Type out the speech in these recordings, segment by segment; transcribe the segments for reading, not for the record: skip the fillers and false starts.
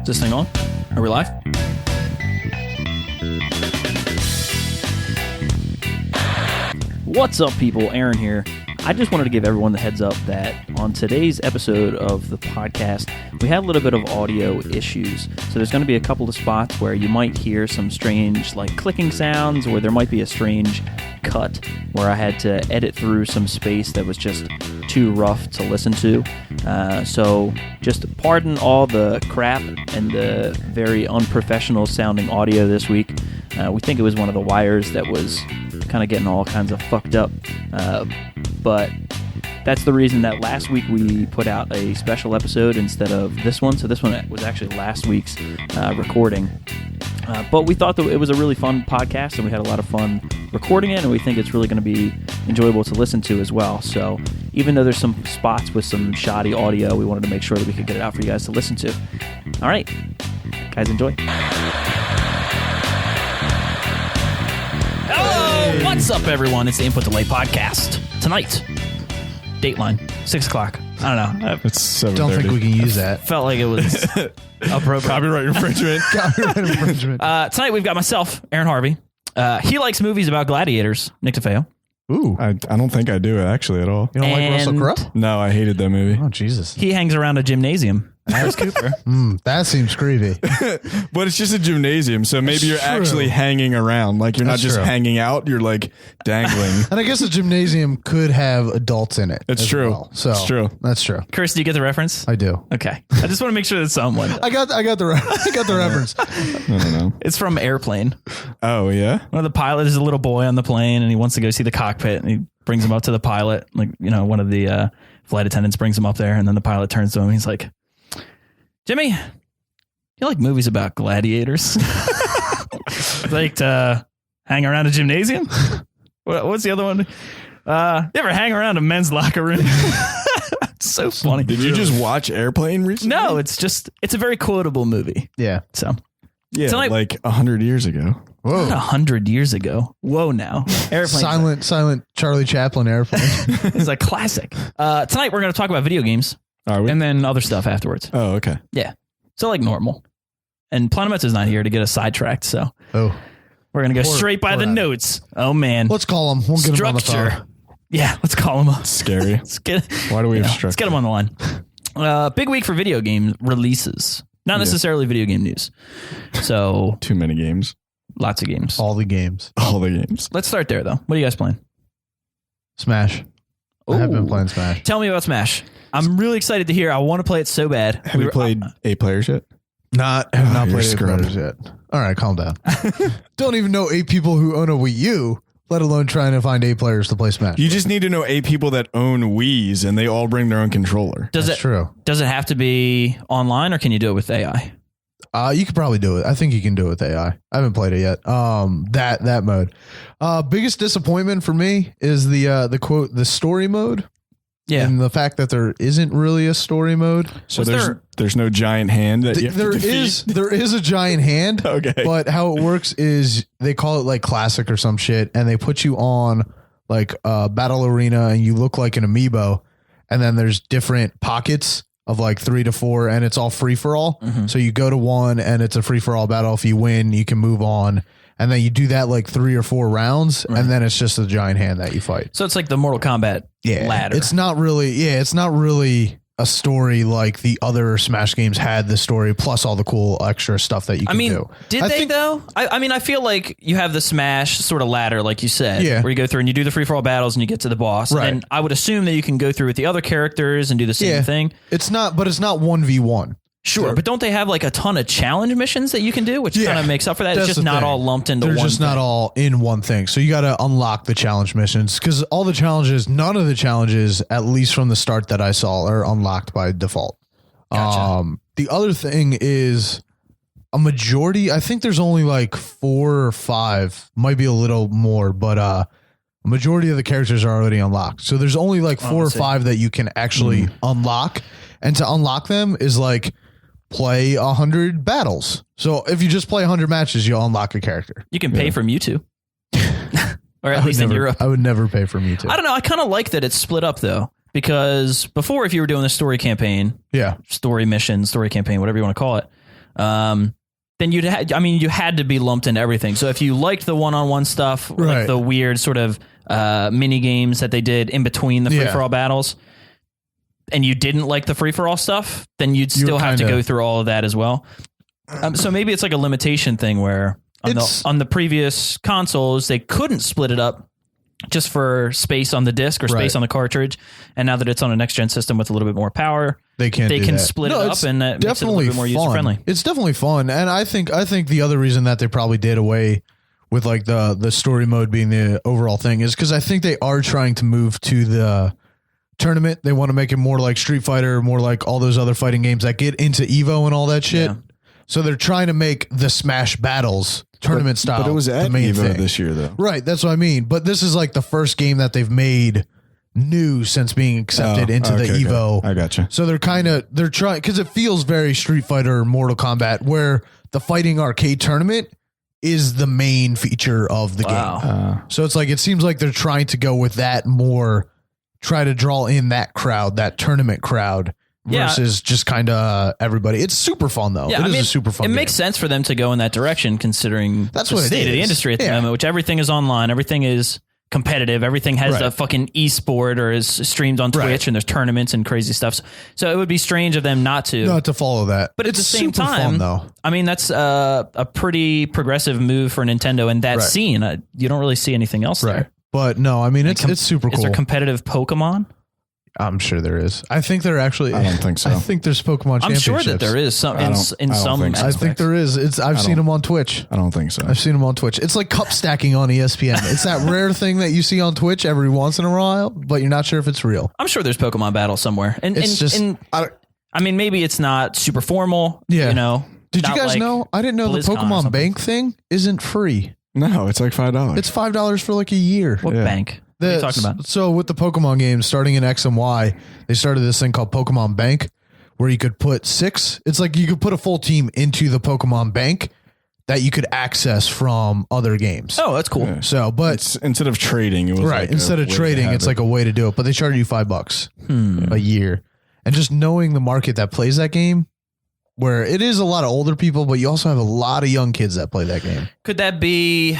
Is this thing on? Are we live? What's up, people? Aaron here. I just wanted to give everyone the heads up that on today's episode of the podcast, we had a little bit of audio issues. So there's going to be a couple of spots where you might hear some strange like clicking sounds, or there might be a strange cut where I had to edit through some space that was just too rough to listen to. So just pardon all the crap and the very unprofessional sounding audio this week. We think it was one of the wires that was kind of getting all kinds of fucked up. But that's the reason that last week we put out a special episode instead of this one. So this one was actually last week's recording. But we thought that it was a really fun podcast, and we had a lot of fun recording it, and we think it's really going to be enjoyable to listen to as well. So even though there's some spots with some shoddy audio, we wanted to make sure that we could get it out for you guys to listen to. All right. Guys, enjoy. Hello! What's up, everyone? It's the Input Delay Podcast. Tonight, Dateline, 6 o'clock. I don't know. It's 7:30. Don't think we can use that. Felt like it was appropriate. Copyright infringement. Copyright infringement. Tonight we've got myself, Aaron Harvey. He likes movies about gladiators. Nick DeFeo. Ooh. I don't think I do actually at all. You don't like Russell Crowe? No, I hated that movie. Oh, Jesus. He hangs around a gymnasium. Alice Cooper. That seems creepy. But it's just a gymnasium, so maybe you're true. actually hanging around. Like you're That's not just true. hanging out, you're like dangling. And I guess a gymnasium could have adults in it. It's as true. well. So It's true. That's true. Chris, do you get the reference? I do. Okay. I just want to make sure that someone. I got the reference. I don't know. It's from Airplane. Oh, yeah? One of the pilots is a little boy on the plane, and he wants to go see the cockpit, and he brings him up to the pilot. Like, you know, one of the flight attendants brings him up there, and then the pilot turns to him, and he's like, Jimmy, you like movies about gladiators? Like to hang around a gymnasium? What's the other one? You ever hang around a men's locker room? It's so funny. Did you just watch Airplane recently? No, it's a very quotable movie. Yeah. So Yeah, Tonight- like 100 years ago. Whoa. 100 years ago. Whoa, now. Airplane. Silent Charlie Chaplin airplane. It's a classic. Tonight we're going to talk about video games Are we? and then other stuff afterwards. Oh, okay. Yeah. So like normal. And Planometz is not here to get us sidetracked, so Oh. we're going to go Poor- straight by poor the Adam. notes. Oh, man. Let's call him. We'll get him on the phone. Yeah, let's call him up. Scary. Let's get, Why do we have let's structure? get him on the line. Big week for video game releases. Not necessarily video game news. So Too many games. lots of games. All the games. All the games. Let's start there, though. What are you guys playing? Smash. I have been Ooh. playing Smash. Tell me about Smash. I'm really excited to hear. I want to play it so bad. Have you played 8 players yet? Have not you're played it screwed. yet. All right, calm down. Don't even know 8 people who own a Wii U, let alone trying to find 8 players to play Smash. You just need to know 8 people that own Wiis, and they all bring their own controller. Does That's it true. Does it have to be online, or can you do it with AI? You could probably do it. I think you can do it with AI. I haven't played it yet. That mode. Biggest disappointment for me is the story mode. Yeah. And the fact that there isn't really a story mode. So Was there's no giant hand that you have to defeat? There is a giant hand. Okay. But how it works is they call it like classic or some shit, and they put you on like a battle arena, and you look like an amiibo, and then there's different pockets of like 3 to 4, and it's all free for all. Mhm. So you go to one, and it's a free for all battle. If you win, you can move on, and then you do that like 3 or 4 rounds, Right. and then it's just a giant hand that you fight. So it's like the Mortal Kombat ladder. It's not really a story like the other Smash games had the story plus all the cool extra stuff that you can do. Did I they think- though? I mean, I feel like you have the Smash sort of ladder, like you said, Yeah. where you go through and you do the free-for-all battles and you get to the boss. Right. And I would assume that you can go through with the other characters and do the same thing. It's not 1v1. Sure, but don't they have like a ton of challenge missions that you can do, which Yeah. kind of makes up for that? That's It's just the not thing. all lumped into They're one just not thing. all in one thing. So you got to unlock the challenge missions because all the challenges, none of the challenges, at least from the start that I saw, are unlocked by default. Gotcha. The other thing is a majority. I think there's only like 4 or 5, might be a little more, but a majority of the characters are already unlocked. So there's only like 4 or 5 that you can actually unlock, and to unlock them is like play 100 battles. So if you just play 100 matches, you'll unlock a character. You can pay for Mewtwo. Or at least in Europe. I would never pay for Mewtwo. I don't know. I kind of like that it's split up though, because before, if you were doing a story campaign, Yeah. story mission, story campaign, whatever you want to call it, then you had to be lumped into everything. So if you liked the one-on-one stuff, Right. like the weird sort of mini games that they did in between the free-for-all battles, and you didn't like the free-for-all stuff, then you'd still have to go through all of that as well. So maybe it's like a limitation thing where on the previous consoles, they couldn't split it up just for space on the disc or space on the cartridge. And now that it's on a next gen system with a little bit more power, they can split it up, and that makes it a little bit more user friendly. It's definitely fun. And I think the other reason that they probably did away with like the story mode being the overall thing is because I think they are trying to move to the tournament. They want to make it more like Street Fighter, more like all those other fighting games that get into Evo and all that shit. Yeah. So they're trying to make the Smash Battles tournament style. But it was at the main Evo thing this year, though. Right. That's what I mean. But this is like the first game that they've made new since being accepted into the Evo. Okay. I gotcha. So they're trying, because it feels very Street Fighter or Mortal Kombat, where the fighting arcade tournament is the main feature of the game. So it's like, it seems like they're trying to go with that more, try to draw in that crowd, that tournament crowd. Versus just kind of everybody. It's super fun, though. It is a super fun game. It makes sense for them to go in that direction, considering that's the what state of the industry at the moment, which everything is online. Everything is competitive. Everything has a fucking esport or is streamed on Twitch, and there's tournaments and crazy stuff. So it would be strange of them not to follow that. But at the same time, fun, though. I mean, that's a pretty progressive move for Nintendo in that scene. You don't really see anything else there. But no, I mean, it's super cool. Is there competitive Pokemon? I'm sure there is. I think there actually. I don't think so. I think there's Pokemon Championships. I'm sure that there is some in some. I think there is. I've seen them on Twitch. I don't think so. I've seen them on Twitch. It's like cup stacking on ESPN. It's that rare thing that you see on Twitch every once in a while, but you're not sure if it's real. I'm sure there's Pokemon battles somewhere, and it's I mean, maybe it's not super formal. Yeah. You know. Did you guys know? I didn't know the Pokemon Bank thing isn't free. No, it's like $5. It's $5 for like a year. What bank? What are you talking about? So with the Pokemon games, starting in X and Y, they started this thing called Pokemon Bank, where you could put it's like you could put a full team into the Pokemon Bank that you could access from other games. Oh, that's cool. Yeah. So, but instead of trading, it was right. Like instead of trading, it's like a way to do it. But they charge you $5 a year, and just knowing the market that plays that game, where it is a lot of older people, but you also have a lot of young kids that play that game. Could that be?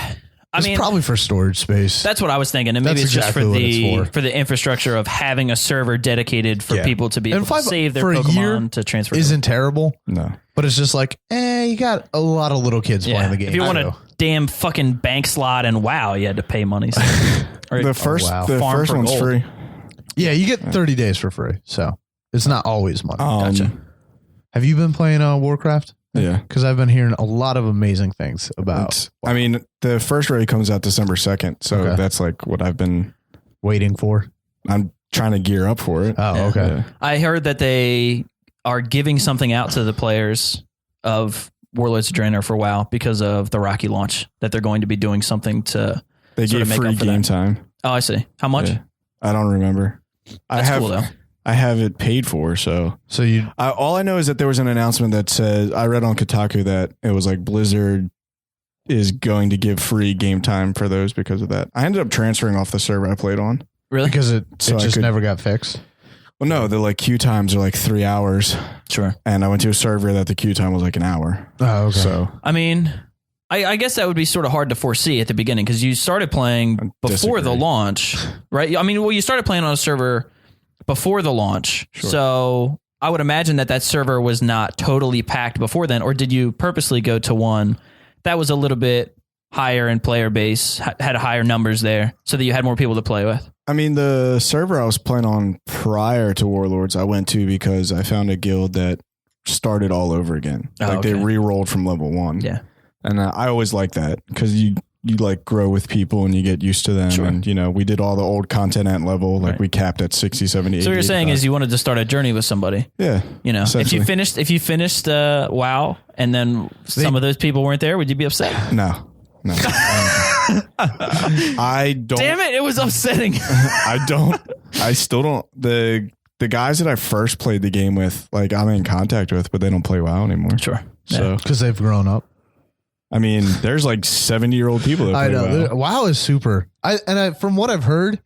It's probably for storage space. That's what I was thinking, and maybe it's just for the infrastructure of having a server dedicated for people to be able to save their Pokemon to transfer. Isn't terrible, no, but it's just like, you got a lot of little kids playing the game. If you want a damn fucking bank slot and WoW, you had to pay money. The first one's free. Yeah, you get 30 days for free, so it's not always money. Gotcha. Have you been playing Warcraft? Yeah. Because I've been hearing a lot of amazing things about. I mean, the first raid comes out December 2nd. So that's like what I've been waiting for. I'm trying to gear up for it. Oh, okay. Yeah. I heard that they are giving something out to the players of Warlords of Draenor for WoW because of the Rocky launch, that they're going to be doing something to They gave free game time. Oh, I see. How much? Yeah. I don't remember. That's cool, though. I have it paid for, so all I know is that there was an announcement that says, I read on Kotaku that it was like Blizzard is going to give free game time for those because of that. I ended up transferring off the server I played on. Really? Because it just never got fixed? Well, no, the like queue times are like 3 hours. Sure. And I went to a server that the queue time was like an hour. Oh, okay. So, I mean, I guess that would be sort of hard to foresee at the beginning because you started playing before the launch, right? I mean, you started playing on a server before the launch. Sure. So I would imagine that server was not totally packed before then, or did you purposely go to one that was a little bit higher in player base, had higher numbers there so that you had more people to play with? I mean, the server I was playing on prior to Warlords, I went to because I found a guild that started all over again. They re-rolled from level 1. Yeah. And I always like that because you like grow with people and you get used to them. Sure. And, we did all the old content at level. Like we capped at 60, 70, 80. So what you're saying is you wanted to start a journey with somebody. Yeah. If you finished WoW and then some of those people weren't there, would you be upset? No. I don't. Damn it. It was upsetting. I still don't. The guys that I first played the game with, like I'm in contact with, but they don't play WoW anymore. Sure. So because they've grown up. I mean, there's like 70-year-old people that play WoW. WoW is super. From what I've heard,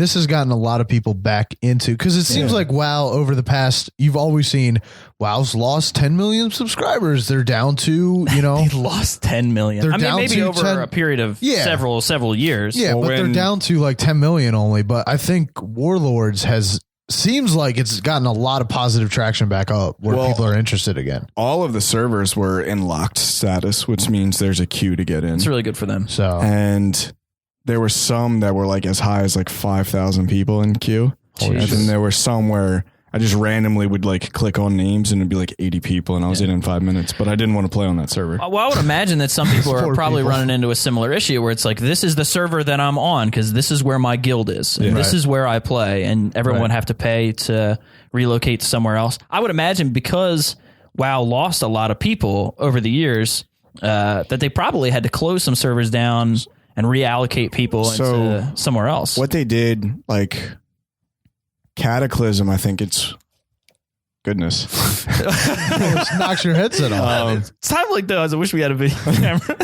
this has gotten a lot of people back into, because it seems like WoW over the past, you've always seen WoW's lost 10 million subscribers. They're down to, they lost 10 million. I mean, maybe over a period of several years. Yeah, but they're down to like 10 million only. But I think Warlords seems like it's gotten a lot of positive traction back up where people are interested again. All of the servers were in locked status, which means there's a queue to get in. It's really good for them. And there were some that were like as high as like 5,000 people in queue. And then there were some where I just randomly would like click on names and it'd be like 80 people and I was in 5 minutes, but I didn't want to play on that server. Well, I would imagine that some people are probably running into a similar issue where it's like, this is the server that I'm on because this is where my guild is. And this is where I play, and everyone would have to pay to relocate to somewhere else. I would imagine because WoW lost a lot of people over the years, that they probably had to close some servers down and reallocate people into somewhere else. What they did, like Cataclysm, I think it's goodness. It knocks your headset off. It's time like those. I wish we had a video camera.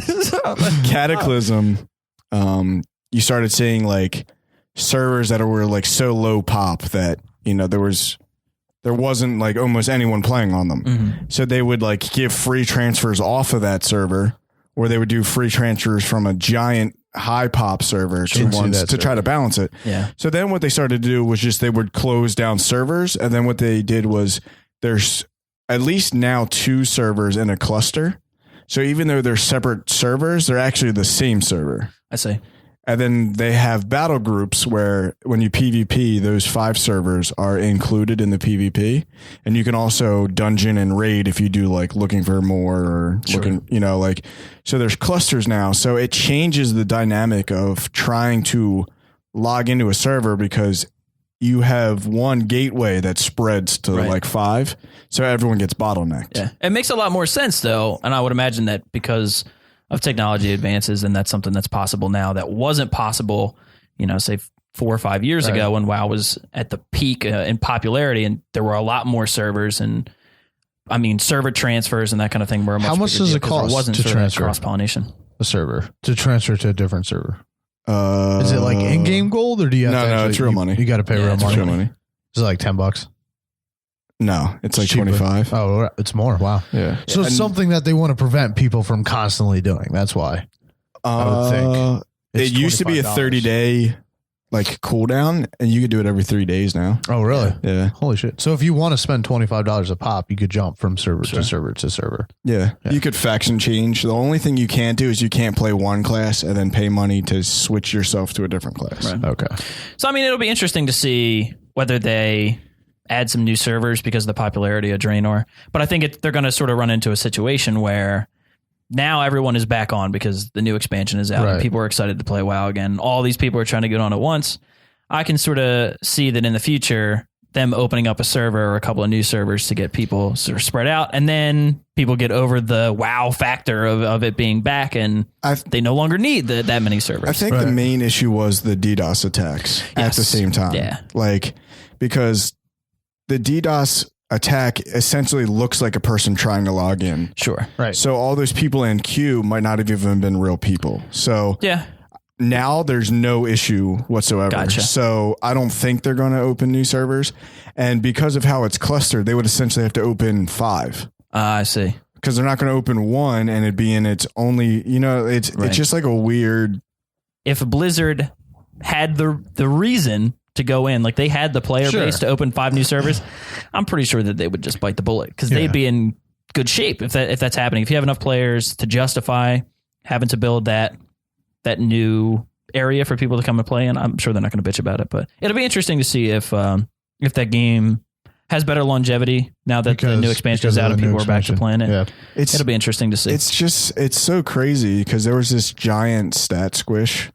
Cataclysm, you started seeing like servers that were like so low pop that, you know, there wasn't like almost anyone playing on them. Mm-hmm. So they would like give free transfers off of that server, or they would do free transfers from a giant high pop server to ones to try to balance it. Yeah. So then what they started to do was just they would close down servers, and then what they did was there's at least now 2 servers in a cluster. So even though they're separate servers, they're actually the same server. I see. And then they have battle groups where when you PvP, those 5 servers are included in the PvP. And you can also dungeon and raid if you do like looking for more or looking, you know, like, so there's clusters now. So it changes the dynamic of trying to log into a server because you have one gateway that spreads to like 5. So everyone gets bottlenecked. Yeah. It makes a lot more sense though. And I would imagine that because of technology advances, and that's something that's possible now that wasn't possible, you know, say 4 or 5 years ago when WoW was at the peak in popularity, and there were a lot more servers, and I mean server transfers and that kind of thing were much. How much does it cost to transfer cross pollination a server to transfer to a different server? Is it like in-game gold, or do you have to no, it's real money. You got to pay real money. Real money. Is it like $10? No, it's like 25. Oh, it's more. Wow. Yeah. So it's something that they want to prevent people from constantly doing. That's why. I would think. It used to be a 30-day like cooldown, and you could do it every 3 days now. Oh, really? Yeah. Holy shit. So if you want to spend $25 a pop, you could jump from server to server to server. Yeah. You could faction change. The only thing you can't do is you can't play one class and then pay money to switch yourself to a different class. Right. Okay. So, I mean, it'll be interesting to see whether they add some new servers because of the popularity of Draenor. But I think they're going to sort of run into a situation where now everyone is back on because the new expansion is out and people are excited to play WoW again. All these people are trying to get on at once. I can sort of see that in the future, them opening up a server or a couple of new servers to get people sort of spread out. And then people get over the WoW factor of it being back, and they no longer need that many servers. I think the main issue was the DDoS attacks at the same time. Yeah. Like, because the DDoS attack essentially looks like a person trying to log in. Sure. Right. So all those people in queue might not have even been real people. So now there's no issue whatsoever. Gotcha. So I don't think they're going to open new servers. And because of how it's clustered, they would essentially have to open 5. I see. Because they're not going to open 1 and it'd be in its only, you know, it's just like a weird. If Blizzard had the reason to go in, like they had the player base to open 5 new servers, I'm pretty sure that they would just bite the bullet because they'd be in good shape if that's happening. If you have enough players to justify having to build that new area for people to come and play, and I'm sure they're not going to bitch about it. But it'll be interesting to see if that game has better longevity now that the new expansion is out and people are back to playing it. Yeah. It'll be interesting to see. It's so crazy because there was this giant stat squish.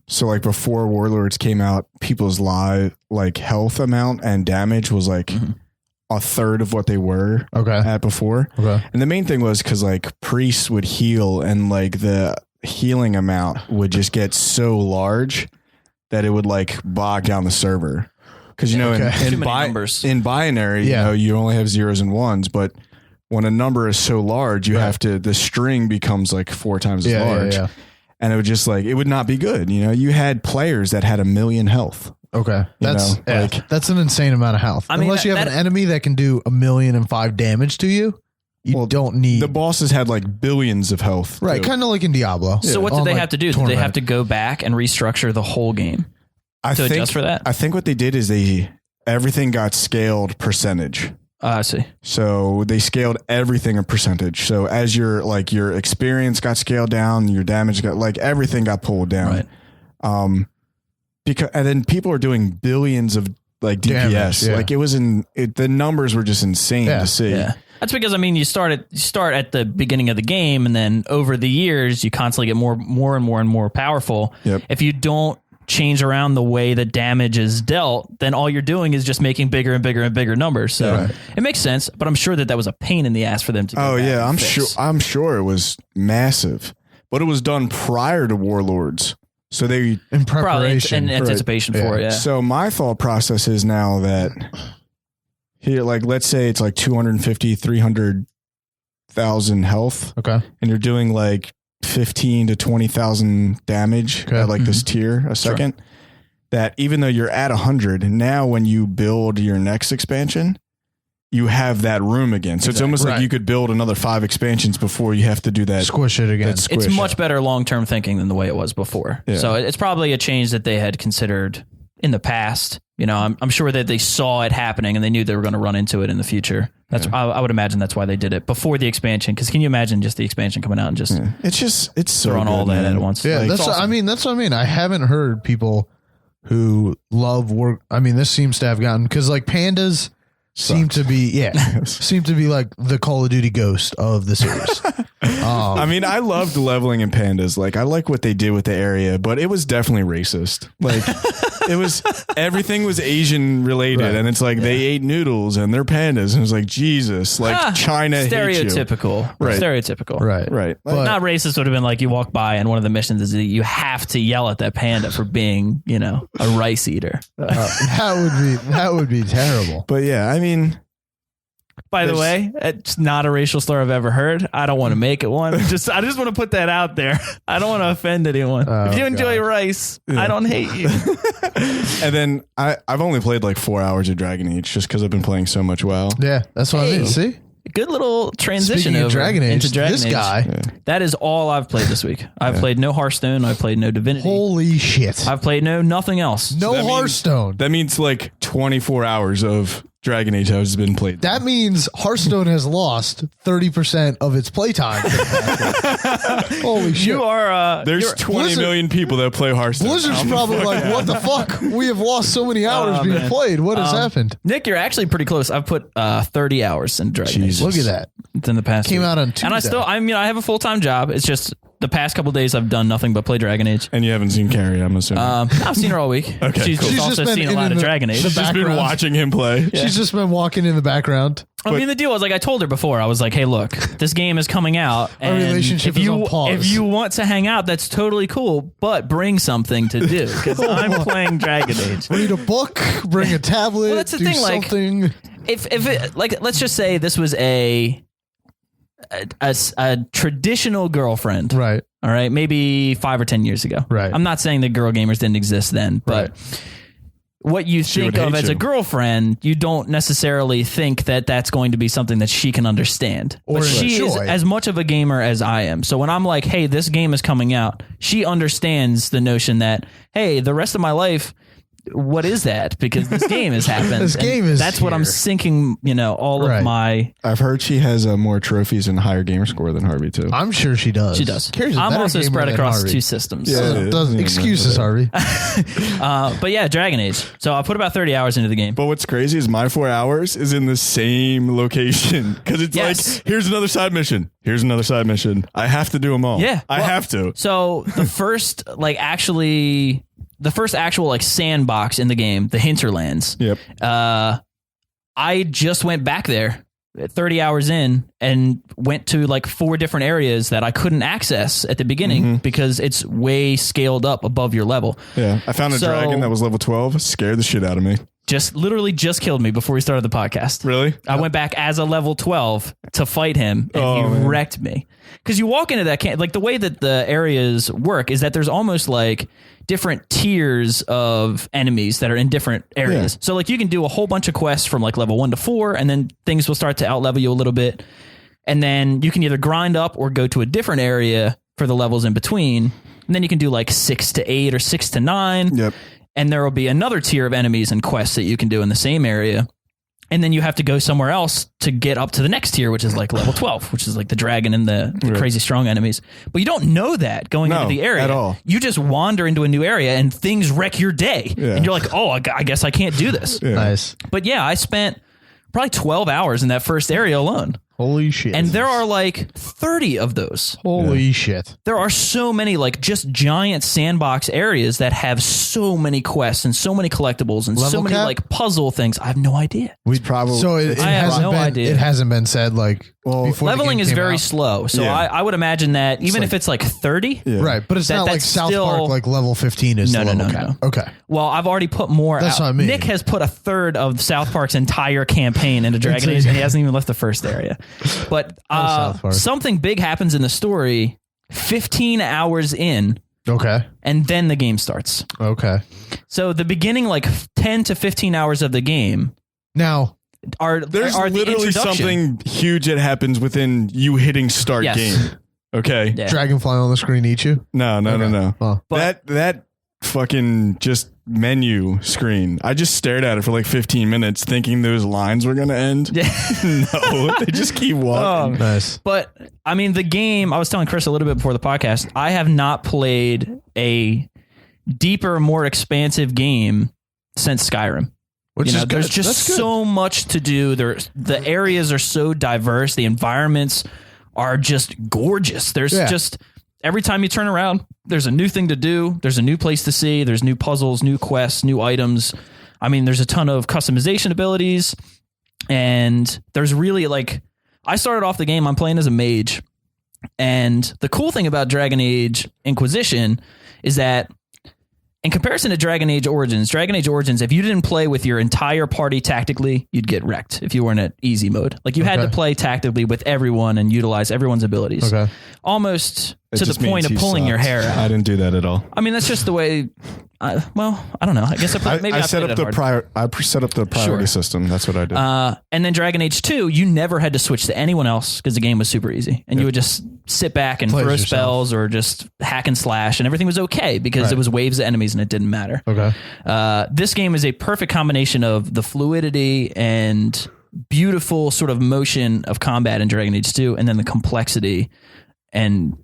So like before Warlords came out, people's live like health amount and damage was like a third of what they were at before. Okay. And the main thing was because like priests would heal and like the healing amount would just get so large that it would like bog down the server. Because, you know, in binary, you know, you only have zeros and ones, but when a number is so large, you have to, the string becomes like 4 times as large. and it would just like, it would not be good. You know, you had players that had 1 million health. Okay. That's an insane amount of health. I mean, unless you have an enemy that can do 1,000,005 damage to you, you don't need. The bosses had like billions of health. Right. Kind of like in Diablo. So what did they have to do? Did they have to go back and restructure the whole game to adjust for that? I think what they did is everything got scaled percentage. I see. So they scaled everything a percentage. So as your experience got scaled down, your damage got everything got pulled down. Right. And then people are doing billions of like DPS. Damage, the numbers were just insane to see. Yeah. That's because you start at the beginning of the game, and then over the years you constantly get more and more powerful. Yep. If you don't change around the way the damage is dealt, then all you're doing is just making bigger and bigger numbers. So it makes sense, but I'm sure that was a pain in the ass for them to. I'm sure it was massive, but it was done prior to Warlords. So they in preparation, in anticipation for it. Yeah. So my thought process is now that here, like, let's say it's like 250, 300,000 health. Okay. And you're doing like 15 to 20,000 damage at like this tier a second. Sure. That even though you're at 100, now when you build your next expansion, you have that room again. So it's almost like you could build another 5 expansions before you have to do that. Squish it again. It's much better long-term thinking than the way it was before. Yeah. So it's probably a change that they had considered in the past. You know, I'm sure that they saw it happening and they knew they were going to run into it in the future. I would imagine that's why they did it before the expansion. Because can you imagine just the expansion coming out and just it's so throwing all that at once? Yeah, that's awesome. That's what I mean. I haven't heard people who love work. I mean, this seems to have gotten, because like pandas seem to be like the Call of Duty ghost of the series. I mean, I loved leveling in pandas. Like, I like what they did with the area, but it was definitely racist. Like, everything was Asian related, and it's like they ate noodles and they're pandas, and it was like, Jesus, like China stereotypical, hates you. Stereotypical, right. But not racist would have been like you walk by and one of the missions is that you have to yell at that panda for being, a rice eater. That would be terrible. But yeah, I mean. By the way, it's not a racial slur I've ever heard. I don't want to make it one. I just want to put that out there. I don't want to offend anyone. If you enjoy rice, I don't hate you. And then I've only played like 4 hours of Dragon Age just because I've been playing so much WoW. Yeah, that's what I mean. See? Good little transition over Dragon Age, into Dragon this Age. Guy. Yeah. That is all I've played this week. I've played no Hearthstone. I've played no Divinity. Holy shit. I've played nothing else. No Hearthstone. That means like 24 hours of Dragon Age has been played. That means Hearthstone has lost 30% of its playtime. Holy shit. There's 20 million people that play Hearthstone. Blizzard's probably like, what the fuck? We have lost so many hours being played. What has happened? Nick, you're actually pretty close. I've put 30 hours in Dragon Age. Look at that. It's in the past Came week. out on Tuesday. And I have a full-time job. It's just the past couple of days I've done nothing but play Dragon Age. And you haven't seen Carrie, I'm assuming. I've seen her all week. Okay, She's cool. also seen a lot of Dragon Age. She's just been watching him play. Yeah. She's just been walking in the background. I mean, the deal was, like, I told her before, I was like, hey, look, this game is coming out. Our relationship is on pause. If you want to hang out, that's totally cool, but bring something to do, because I'm playing Dragon Age. Read a book, bring a tablet, well, that's the thing, something. Like, if it, like, let's just say this was a traditional girlfriend. Right. All right. Maybe 5 or 10 years ago. Right. I'm not saying that girl gamers didn't exist then, but what you think of as a girlfriend, you don't necessarily think that that's going to be something that she can understand. But she is as much of a gamer as I am. So when I'm like, hey, this game is coming out, she understands the notion that, hey, the rest of my life, what is that? Because this game has happened. That's what I'm sinking, all of my. I've heard she has more trophies and higher gamer score than Harvey too. I'm sure she does. She does. I'm also spread across 2 systems. Yeah, excuses, Harvey. But yeah, Dragon Age. So I put about 30 hours into the game. But what's crazy is my 4 hours is in the same location because it's like, here's another side mission. Here's another side mission. I have to do them all. Yeah, I have to. So the first, actual like sandbox in the game, the Hinterlands. Yep. I just went back there 30 hours in and went to like 4 different areas that I couldn't access at the beginning because it's way scaled up above your level. Yeah. I found a dragon that was level 12. Scared the shit out of me. literally just killed me before we started the podcast. Really? I went back as a level 12 to fight him, and he wrecked me. Because you walk into that camp, like the way that the areas work is that there's almost like different tiers of enemies that are in different areas. So like you can do a whole bunch of quests from like level 1 to 4, and then things will start to outlevel you a little bit. And then you can either grind up or go to a different area for the levels in between. And then you can do like 6 to 8 or 6 to 9. Yep. And there will be another tier of enemies and quests that you can do in the same area. And then you have to go somewhere else to get up to the next tier, which is like level 12, which is like the dragon and the crazy strong enemies. But you don't know that going into the area at all. You just wander into a new area and things wreck your day. Yeah. And you're like, oh, I guess I can't do this. Yeah. Nice. But yeah, I spent probably 12 hours in that first area alone. Holy shit. And there are like 30 of those. Holy shit. There are so many like just giant sandbox areas that have so many quests and so many collectibles and so many like puzzle things. I have no idea. We probably so I have no idea. It hasn't been said like before leveling is very slow. So I would imagine that even if it's like 30. Yeah. Right. But it's not like South Park like level 15 is the level cap. Okay. Well, I've already put more That's out. What I mean. Nick has put a third of South Park's entire campaign into Dragon Age and he hasn't even left the first area. But something big happens in the story 15 hours in. Okay. And then the game starts. Okay. So the beginning, like 10 to 15 hours of the game. Now, there's are literally something huge that happens within you hitting start game. Okay. Yeah. Dragonfly on the screen eat you? No. Oh. That fucking just menu screen. I just stared at it for like 15 minutes thinking those lines were going to end. No, they just keep walking. Nice. But I mean, the game, I was telling Chris a little bit before the podcast, I have not played a deeper, more expansive game since Skyrim. Which is there's just so much to do. The areas are so diverse. The environments are just gorgeous. There's just every time you turn around, there's a new thing to do. There's a new place to see. There's new puzzles, new quests, new items. I mean, there's a ton of customization abilities. And there's really like, I started off the game, I'm playing as a mage. And the cool thing about Dragon Age Inquisition is that in comparison to Dragon Age Origins, if you didn't play with your entire party tactically, you'd get wrecked if you were in an easy mode. Like you had to play tactically with everyone and utilize everyone's abilities. Okay. Almost to the point of pulling your hair out. I didn't do that at all. I mean, that's just the way. I don't know. I guess I set up the priority system. That's what I did. And then Dragon Age 2, you never had to switch to anyone else because the game was super easy, and you would just sit back and throw spells or just hack and slash, and everything was okay because it was waves of enemies and it didn't matter. Okay. This game is a perfect combination of the fluidity and beautiful sort of motion of combat in Dragon Age 2, and then the complexity and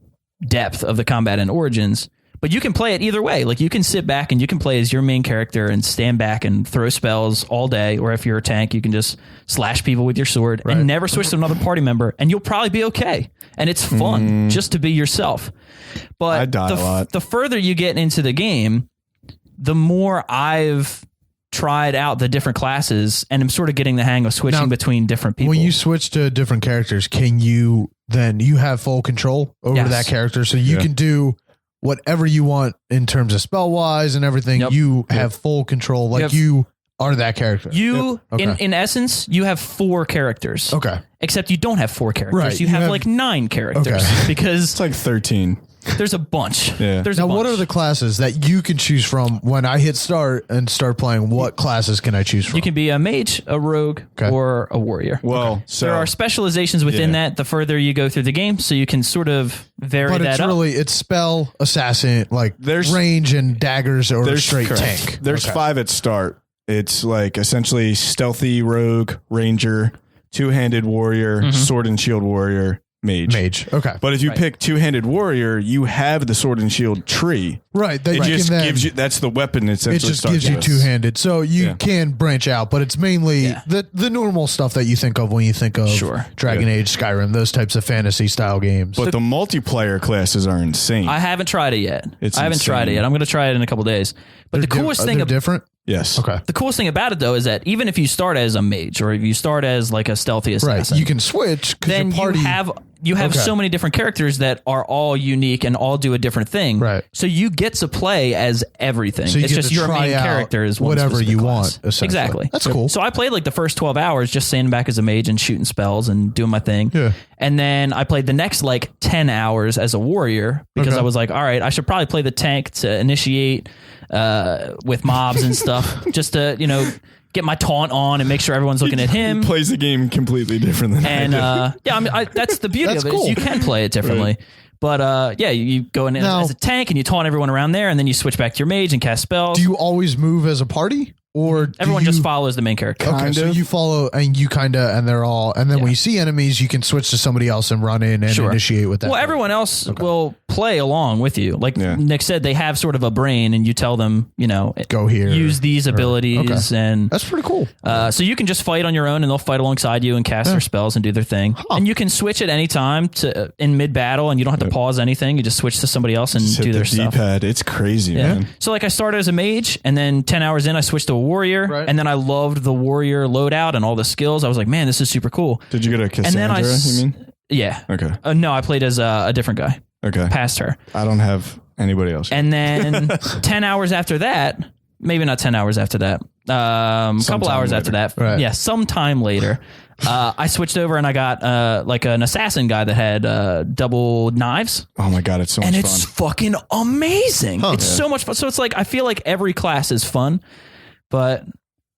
depth of the combat in Origins. But you can play it either way. Like you can sit back and you can play as your main character and stand back and throw spells all day. Or if you're a tank, you can just slash people with your sword and never switch to another party member, and you'll probably be okay. And it's fun just to be yourself. But I die a lot. The further you get into the game, the more I've tried out the different classes and I'm sort of getting the hang of switching between different people. When you switch to different characters, can you have full control over that character? So you can do whatever you want in terms of spell wise and everything. You have full control. Like you are that character. In essence, you have 4 characters. Okay. Except you don't have 4 characters. Right. You have like 9 characters because it's like 13. There's a bunch. Yeah. There's now, a bunch. what are the classes that you can choose from when I hit start and start playing? What classes can I choose from? You can be a mage, a rogue, or a warrior. Well, so there are specializations within that the further you go through the game, so you can sort of vary that up. It's spell, assassin, like there's range and daggers, or straight tank. There's 5 at start. It's like essentially stealthy rogue, ranger, two-handed warrior, sword and shield warrior, mage. Okay. But if you pick two-handed warrior, you have the sword and shield tree. Right. It just gives you, that's the weapon. It just gives you two-handed. So you can branch out, but it's mainly the normal stuff that you think of when you think of Dragon Age, Skyrim, those types of fantasy style games. But the multiplayer classes are insane. I haven't tried it yet. I haven't tried it yet. I'm going to try it in a couple days. But the coolest thing different? Yes. Okay. The coolest thing about it, though, is that even if you start as a mage or if you start as like a stealthy assassin, Right. You can switch because then your party. you have Okay. so many different characters that are all unique and all do a different thing. Right. So you get to play as everything. So you It's get just to your try main out character is one whatever specific you class. want, essentially. Exactly. That's cool. So I played like the first 12 hours just standing back as a mage and shooting spells and doing my thing. Yeah. And then I played the next like 10 hours as a warrior because Okay. I was like, all right, I should probably play the tank to initiate with mobs and stuff just to, get my taunt on and make sure everyone's looking at him. He plays the game completely different than And I do. yeah, I mean, that's the beauty That's of it. Is cool. you can play it differently. Right. But yeah, you go in Now- as a tank and you taunt everyone around there, and then you switch back to your mage and cast spells. Do you always move as a party? Or do Everyone you, just follows the main character. Okay, Kind so of. you follow and you kind of, and they're all, and then when you see enemies, you can switch to somebody else and run in and Sure. initiate with that. Well, everyone else will play along with you. Like Yeah. Nick said, they have sort of a brain, and you tell them, Go here. use these abilities, and That's pretty cool. so you can just fight on your own, and they'll fight alongside you and cast their spells and do their thing. And you can switch at any time to in mid battle, and you don't have to pause anything. You just switch to somebody else and Just hit do their the stuff. D-pad. It's crazy, Yeah. man. So like I started as a mage, and then 10 hours in, I switched to a warrior, Right. and then I loved the warrior loadout and all the skills. I was like, man, this is super cool. Did you get a And Cassandra, then you mean? Yeah. Okay. No, I played as a different guy Okay. past her. I don't have anybody else. And then 10 hours after that, maybe not 10 hours after that, a couple Sometime hours later. after that. Right. Yeah, sometime later. I switched over and I got like an assassin guy that had double knives. Oh my God, it's so much And fun. it's fucking amazing. It's so much fun. So it's like, I feel like every class is fun, but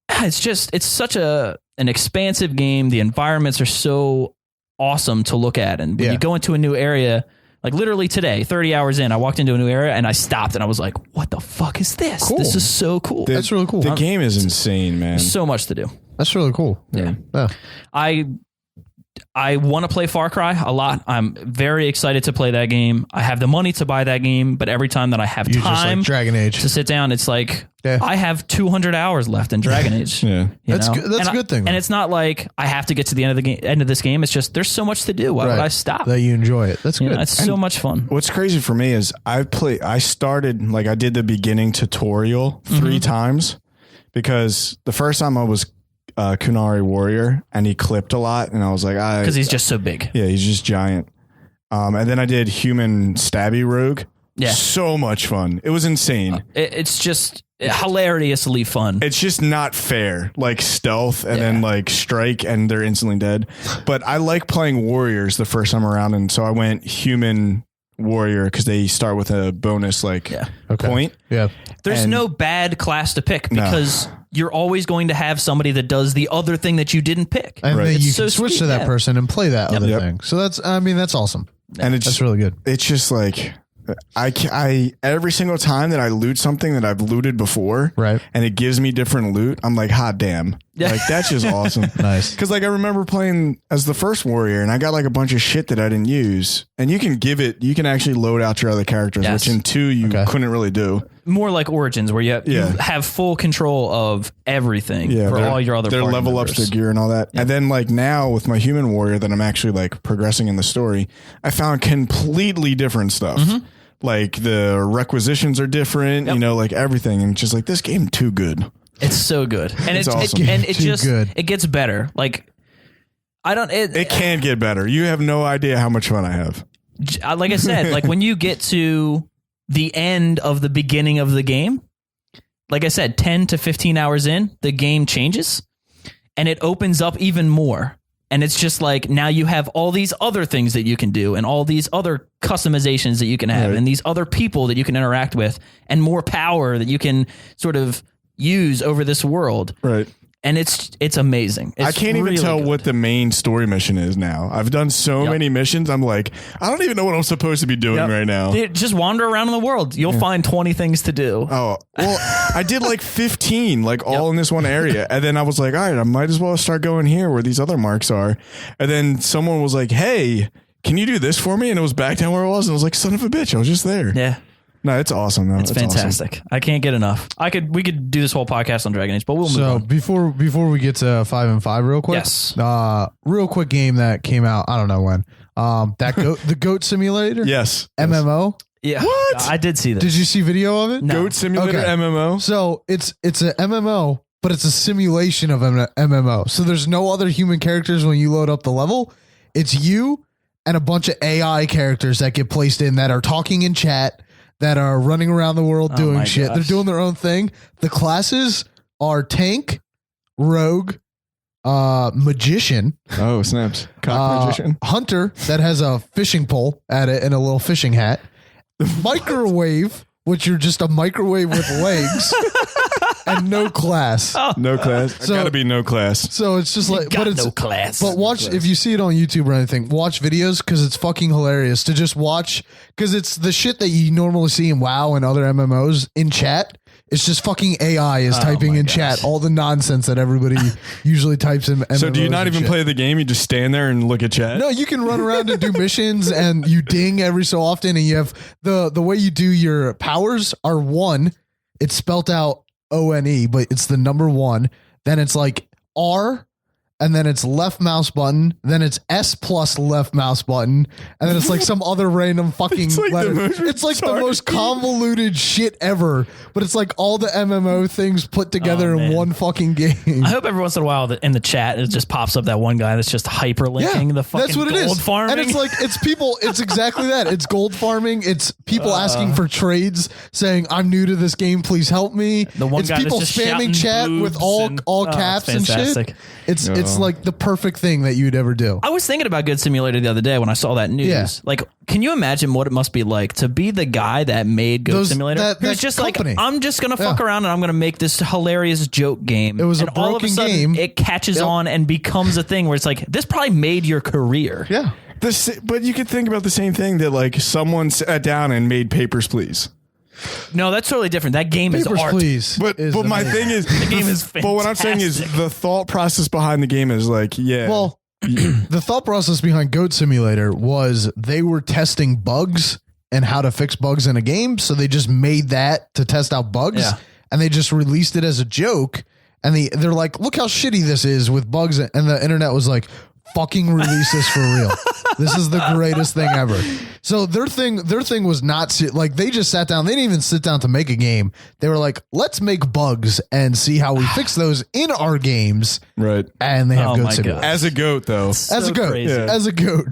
it's such an expansive game. The environments are so awesome to look at. And when you go into a new area, like literally today, 30 hours in, I walked into a new area and I stopped and I was like, what the fuck is this? Cool. This is so cool. That's really cool. The game is insane, man. So much to do. That's really cool. Yeah. Yeah. I want to play Far Cry a lot. I'm very excited to play that game. I have the money to buy that game, but every time that I have You just time like Dragon Age. to sit down, it's like Yeah. I have 200 hours left in Dragon Age. Yeah. you That's know? good- that's And a good thing, And though. it's not like I have to get to the end of the game, end of this game. It's just there's so much to do. Why would I stop? That you enjoy it. That's You good. know, it's so much fun. What's crazy for me is I started, like I did the beginning tutorial 3 times because the first time I was Kunari Warrior and he clipped a lot and I was like, Because he's just so big. yeah, he's just giant. And then I did Human Stabby Rogue. Yeah. So much fun. It was insane. It's just hilariously fun. It's just not fair, like stealth and then like strike and they're instantly dead. But I like playing warriors the first time around. And so I went human warrior because they start with a bonus point. Yeah. There's and- no bad class to pick because you're always going to have somebody that does the other thing that you didn't pick. And Right. then It's you so can switch sweet, to that yeah. person and play that other Yep. thing. So that's awesome. And it's That's really good. it's just like I every single time that I loot something that I've looted before, Right. and it gives me different loot, I'm like, hot damn, like that's just awesome. Nice. Because like I remember playing as the first warrior, and I got like a bunch of shit that I didn't use, and you can actually load out your other characters, Yes. which in 2 you couldn't really do. More like Origins, where you have full control of everything for their- all your other their party level members. ups, their gear, and all that. And then like now with my human warrior that I'm actually like progressing in the story, I found completely different stuff. Mm-hmm. Like the requisitions are different, you know, like everything, and just like this game too good. It's so good, and It's it's awesome. and it Too just good. it gets better. Like I don't. It can get better. You have no idea how much fun I have. Like I said, like when you get to the end of the beginning of the game, like I said, 10 to 15 hours in, the game changes and it opens up even more. And it's just like now you have all these other things that you can do and all these other customizations that you can have Right. and these other people that you can interact with and more power that you can sort of use over this world. Right. And it's amazing. I can't even really tell good. what the main story mission is now. I've done so many missions. I'm like, I don't even know what I'm supposed to be doing Yep. right now. Dude, just wander around in the world. You'll find 20 things to do. Oh, well, I did like 15, like all in this one area. And then I was like, all right, I might as well start going here where these other marks are. And then someone was like, hey, can you do this for me? And it was back down where it was. And I was like, son of a bitch, I was just there. Yeah. No, it's awesome. Though. It's fantastic. I can't get enough. We could do this whole podcast on Dragon Age, but we'll move So on. before we get to 5 and 5 real quick. Yes. Real quick game that came out, I don't know when. The Goat Simulator? Yes. MMO. Yeah. What? I did see this. Did you see video of it? No. Goat Simulator Okay. MMO? So it's an MMO, but it's a simulation of an MMO. So there's no other human characters when you load up the level. It's you and a bunch of AI characters that get placed in that are talking in chat, that are running around the world Oh doing my shit. gosh. They're doing their own thing. The classes are tank, rogue, magician, Oh, snaps. Cock magician. hunter that has a fishing pole at it and a little fishing hat, microwave, which you're just a microwave with legs, and no class. No class. So- Gotta be no class. So it's just like, Got but it's no class. But watch, if you see it on YouTube or anything, watch videos because it's fucking hilarious to just watch, because it's the shit that you normally see in WoW and other MMOs in chat. It's just fucking AI is typing my in gosh. chat all the nonsense that everybody usually types in MMOs. So do you not and even shit. play the game? You just stand there and look at chat? No, you can run around and do missions, and you ding every so often, and you have the way you do your powers are 1. It's spelt out ONE, but it's the number 1. Then it's like R, and then it's left mouse button, then it's S plus left mouse button, and then it's like some other random fucking It's like the letter. most It's like the retarded most convoluted shit ever, but it's like all the MMO things put together Oh, in man. one fucking game. I hope every once in a while that in the chat it just pops up that one guy that's just hyperlinking the fucking that's what it gold is. farming. And it's like, it's people, it's exactly that. It's gold farming. It's people asking for trades, saying, I'm new to this game, please help me. The one it's guy people that's just spamming shouting chat with boobs all and- all oh, caps it's and shit. fantastic. It's like the perfect thing that you'd ever do. I was thinking about Good Simulator the other day when I saw that news. Yeah. Like, can you imagine what it must be like to be the guy that made Good Those- Simulator? that Who's just company. like, I'm just gonna fuck Yeah. around and I'm gonna make this hilarious joke game. It was a and all of a broken sudden, game. it catches Yep. on and becomes a thing where it's like, this probably made your career. Yeah. But you could think about the same thing that like someone sat down and made Papers, Please. No, that's totally different. That game Papers, is art. please. But is my amazing. thing is The game is But what I'm saying is fantastic. the thought process behind the game is like, yeah. Well, the thought process behind Goat Simulator was they were testing bugs and how to fix bugs in a game. So they just made that to test out bugs, Yeah. and they just released it as a joke. And they're like, look how shitty this is with bugs. And the internet was like, fucking release this for real. This is the greatest thing ever. So their thing was not like, they just sat down. They didn't even sit down to make a game. They were like, let's make bugs and see how we fix those in our games. right. And they have Oh Goat my Simulator. God. As a goat though. As a So goat. crazy. Yeah. As a goat.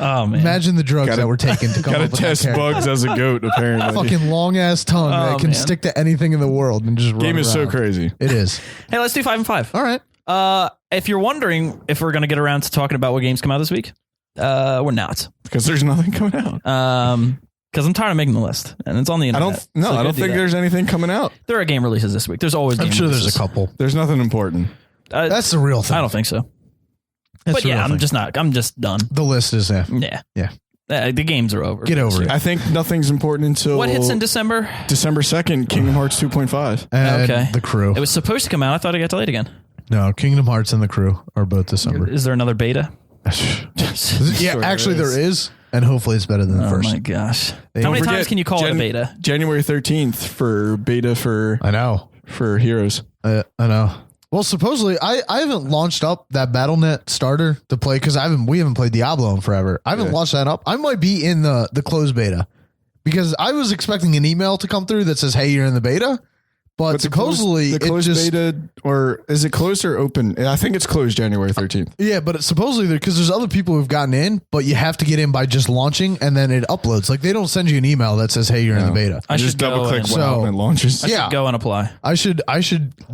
Oh man. Imagine the drugs Gotta- that were taken to come Gotta up with test that character. bugs as a goat, apparently. Fucking long ass tongue Oh, that can man. stick to anything in the world and just run Game is so around. crazy. It is. Hey, let's do 5 and 5. All right. If you're wondering if we're gonna get around to talking about what games come out this week, we're not. Because there's nothing coming out. Because I'm tired of making the list, and it's on the I internet. don't so we I gotta don't do think that. there's anything coming out. There are game releases this week. There's always. I'm game sure releases. there's a couple. There's nothing important. That's the real thing. I don't think so. That's But the yeah, real I'm thing. just not. I'm just done. The list is there. Yeah. Yeah. The games are over. Get over it. I think nothing's important until What hits in December? December 2nd, Kingdom Hearts 2.5. And Okay. the crew. It was supposed to come out. I thought it got delayed again. No, Kingdom Hearts and the crew are both December. Is there another beta? Yeah, Sure actually there there is. And hopefully it's better than the Oh first. my gosh! They- How many Don't times forget, can you call it a beta? January 13th for beta I know. for Heroes. I know. Well, supposedly I haven't launched up that BattleNet starter to play because we haven't played Diablo in forever. I haven't launched that up. I might be in the closed beta because I was expecting an email to come through that says, "Hey, you're in the beta," but supposedly the closed it just beta, or is it closed or open? I think it's closed January 13th. yeah, but it's supposedly because there's other people who've gotten in, but you have to get in by just launching and then it uploads. Like they don't send you an email that says, "Hey, you're in the beta." I You should just double click and- So- and it launches. I should Yeah. go and apply. I should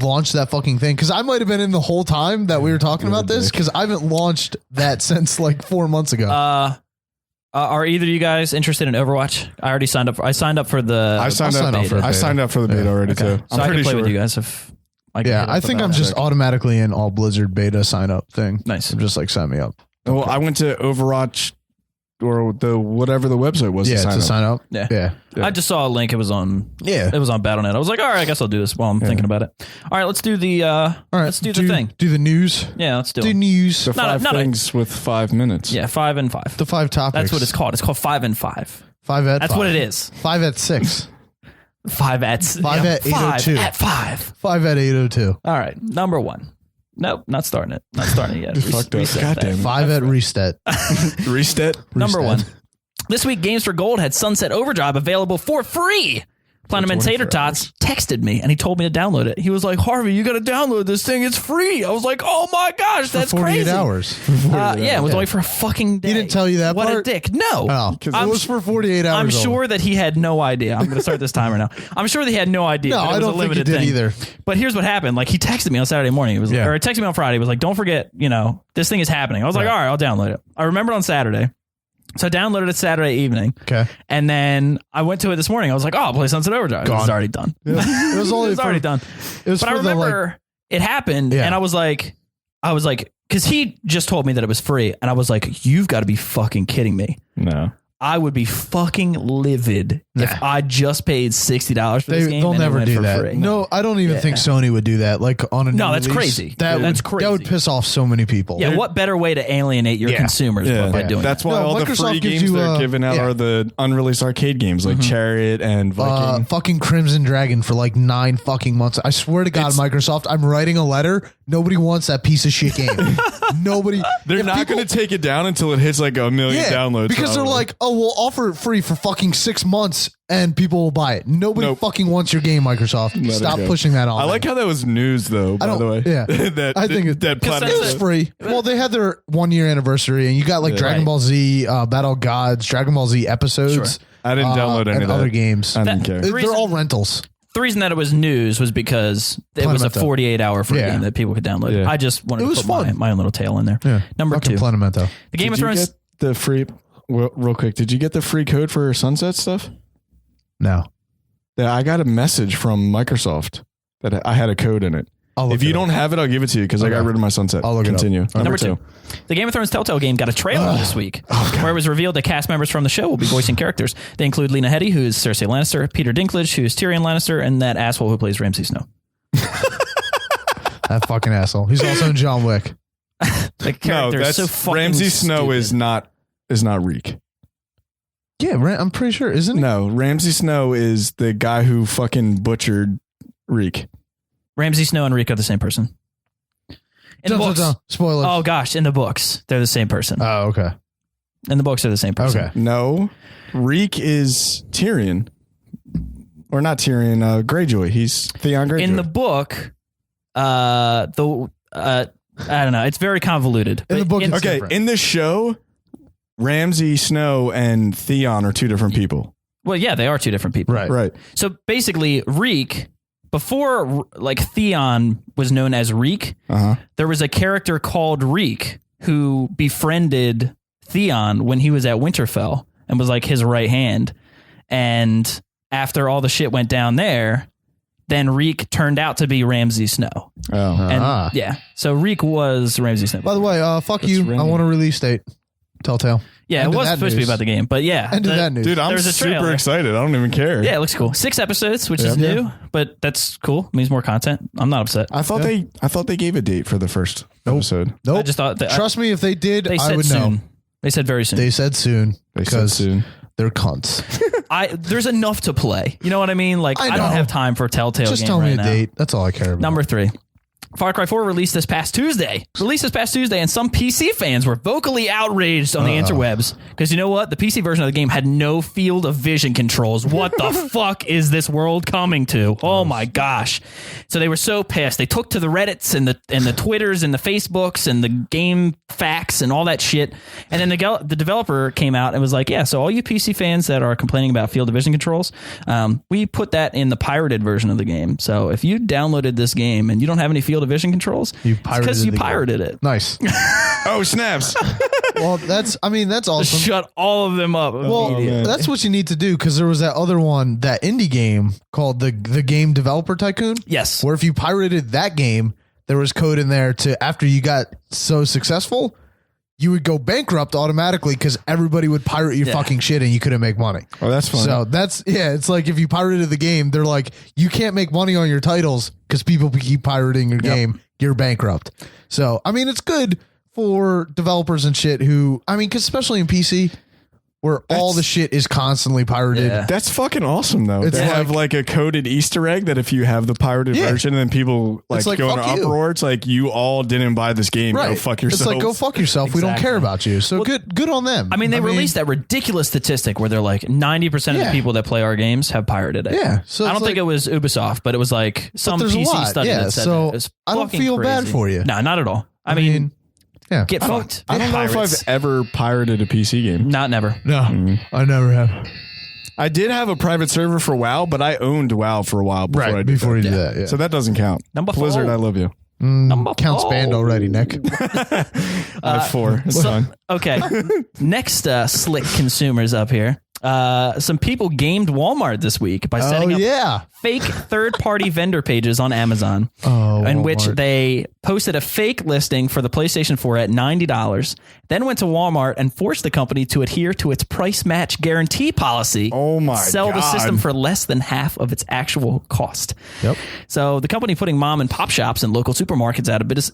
launch that fucking thing because I might have been in the whole time that we were talking about this because I haven't launched that since like 4 months ago. Are either of you guys interested in Overwatch? I already signed up. I signed up for the. I signed sign up up for I beta. signed up for the beta already Okay. too. So I I'm can pretty play sure. with you guys if. I can yeah, hit I up think about I'm that. just automatically in all Blizzard beta sign up thing. Nice. I'm just like sign me up. Well, I went to Overwatch or the whatever the website was Yeah, to sign to up. sign up. Yeah. Yeah. Yeah. I just saw a link. It was on. Yeah. It was on BattleNet. I was like, all right, I guess I'll do this while I'm thinking about it. All right, let's do the. All right. Let's do the thing. Do the news. Yeah, let's do Do it. news. The Not a- five not a- things with 5 minutes. Yeah, 5 and 5. The 5 topics. That's what it's called. It's called 5 and 5. 5 at That's 5. what it is. 5 at 6. 5 at 5 at 8:02. 5 at 5. 5 at 8:02. All right, number 1. Nope, not starting it. Not starting it yet. You fucked up. Reset God that. damn it. 5 at reset. Reset. Number Reset. 1. This week, Games for Gold had Sunset Overdrive available for free. Platinum and Tater Tots texted me and he told me to download it. He was like, Harvey, you got to download this thing. It's free. I was like, oh my gosh, that's for 48 crazy. hours. Yeah, it was only for a fucking day. He didn't tell you that What part? a dick. No. Oh, because it was for 48 hours. I'm sure that he had no idea. I'm going to start this timer now. I'm sure that he had no idea. No, that it was I a don't think he limited did thing. either. But here's what happened. Like, he texted me on Saturday morning. It was, or he texted me on Friday. He was like, don't forget, this thing is happening. I was like, all right, I'll download it. I remembered on Saturday. So I downloaded it Saturday evening. Okay. And then I went to it this morning. I was like, oh, I'll play Sunset Overdrive. It was already done. Yeah. It was only already done. It was but I remember it happened and I was like, because he just told me that it was free. And I was like, you've got to be fucking kidding me. No. I would be fucking livid if I just paid $60 for this game. They'll and never it went do for that. Free. No, I don't even think Sony would do that. Like on a new that's release. crazy. That's crazy. That would piss off so many people. Yeah, what better way to alienate your consumers by doing That's that? why all the Microsoft free gives games you, they're giving out are the unreleased arcade games like Chariot and Viking. Fucking Crimson Dragon for like 9 fucking months. I swear to God, Microsoft, I'm writing a letter. Nobody wants that piece of shit game. Nobody. They're not going to take it down until it hits like 1 million downloads. Because they're like, oh, we'll offer it free for fucking 6 months and people will buy it. Nobody fucking wants your game, Microsoft. Stop pushing that on. I like how that was news though, by the way. Yeah. I think that it was free. Well, they had their 1 year anniversary and you got like Dragon Ball Z, Battle Gods, Dragon Ball Z episodes. Sure. I didn't download any and of that. other games. I didn't care. They're all rentals. The reason that it was news was because it was a 48-hour free game that people could download. Yeah. I just wanted to put fun. my own little tail in there. Yeah. Number fucking 2. Planamento. The Game of Thrones. Get the free, real quick, did you get the free code for Sunset stuff? No. Yeah, I got a message from Microsoft that I had a code in it. If you don't have it, I'll give it to you because I got rid of my Sunset. I'll look Continue. it up. Number 2. The Game of Thrones Telltale game got a trailer this week where it was revealed that cast members from the show will be voicing characters. They include Lena Headey, who is Cersei Lannister, Peter Dinklage, who is Tyrion Lannister, and that asshole who plays Ramsay Snow. That fucking asshole. He's also in John Wick. The character is so fucking Ramsay Snow stupid. is not Reek. Yeah, I'm pretty sure, isn't he? No, Ramsay Snow is the guy who fucking butchered Reek. Ramsay Snow and Reek are the same person. In the books. Spoilers. Oh gosh, in the books, they're the same person. Oh, okay. In the books, they're the same person. Okay. No, Reek is Tyrion. Or not Tyrion, Greyjoy. He's Theon Greyjoy. In the book, I don't know. It's very convoluted. In the book, it's okay, different. in the show, Ramsay Snow and Theon are two different people. Well, yeah, they are two different people. Right. Right. So basically, Reek, before like Theon was known as Reek, there was a character called Reek who befriended Theon when he was at Winterfell and was like his right hand. And after all the shit went down there, then Reek turned out to be Ramsay Snow. Oh. And yeah, so Reek was Ramsay Snow. By the way, fuck you. Randy. I want a release date. Telltale. Yeah, End it of was that supposed to be news. about the game, but yeah. End of that news. Dude, I'm There's a super trailer. excited. I don't even care. Yeah, it looks cool. 6 episodes, which is new, but that's cool. It means more content. I'm not upset. I thought they gave a date for the first episode. Nope. I just thought that Trust me, if they did, they I said would soon. know. They said very soon. They said soon. They said because soon. they're cunts. There's enough to play. You know what I mean? Like I I don't know. have time for a Telltale Just game tell me right a now. date. That's all I care about. Number 3. Far Cry 4 released this past Tuesday. And some PC fans were vocally outraged on the interwebs. Because you know what? The PC version of the game had no field of vision controls. What the fuck is this world coming to? Oh my gosh. So they were so pissed. They took to the Reddits and the Twitters and the Facebooks and the game facts and all that shit. And then the developer came out and was like, yeah, so all you PC fans that are complaining about field of vision controls, we put that in the pirated version of the game. So if you downloaded this game and you don't have any field of vision controls, because you pirated it. Nice. Oh, snaps. Well, that's awesome. Shut all of them up. Well, man. that's what you need to do because there was that other one, that indie game called the Game Developer Tycoon. Yes. Where if you pirated that game, there was code in there to after you got so successful, you would go bankrupt automatically because everybody would pirate your fucking shit and you couldn't make money. Oh, that's fun. So it's like if you pirated the game, they're like, you can't make money on your titles because people keep pirating your game. You're bankrupt. So, I mean, it's good for developers and shit who, I mean, because especially in PC, where all the shit is constantly pirated. Yeah. That's fucking awesome, though. It's They have like- like a coded Easter egg that if you have the pirated Yeah. version, and then people It's like, go into fuck you. uproar, it's like you all didn't buy this game. Right. Go fuck yourself. It's like, go fuck yourself. We don't care Exactly. about you. So good on them. I mean, they released that ridiculous statistic where they're like 90% of the Yeah. people that play our games have pirated it. Yeah. So I don't it's think like- it was Ubisoft, but it was like some there's a PC lot, study yeah, that said so that. It was I don't fucking feel bad crazy. for you. No, not at all. I mean, yeah. get fucked. I don't know if Pirates. I've ever pirated a PC game. Not never. No, I never have. I did have a private server for WoW, but I owned WoW for a while before I did before that. you do that. Yeah. So that doesn't count. Number Blizzard, 4. I love you. Counts banned already, Nick. I have 4. It's fine. Okay. Next slick consumers up here. Some people gamed Walmart this week by setting up yeah. fake third-party vendor pages on Amazon, in which Walmart. they posted a fake listing for the PlayStation 4 at $90, then went to Walmart and forced the company to adhere to its price match guarantee policy. Oh my Sell the God. system for less than half of its actual cost. Yep. So the company putting mom and pop shops and local supermarkets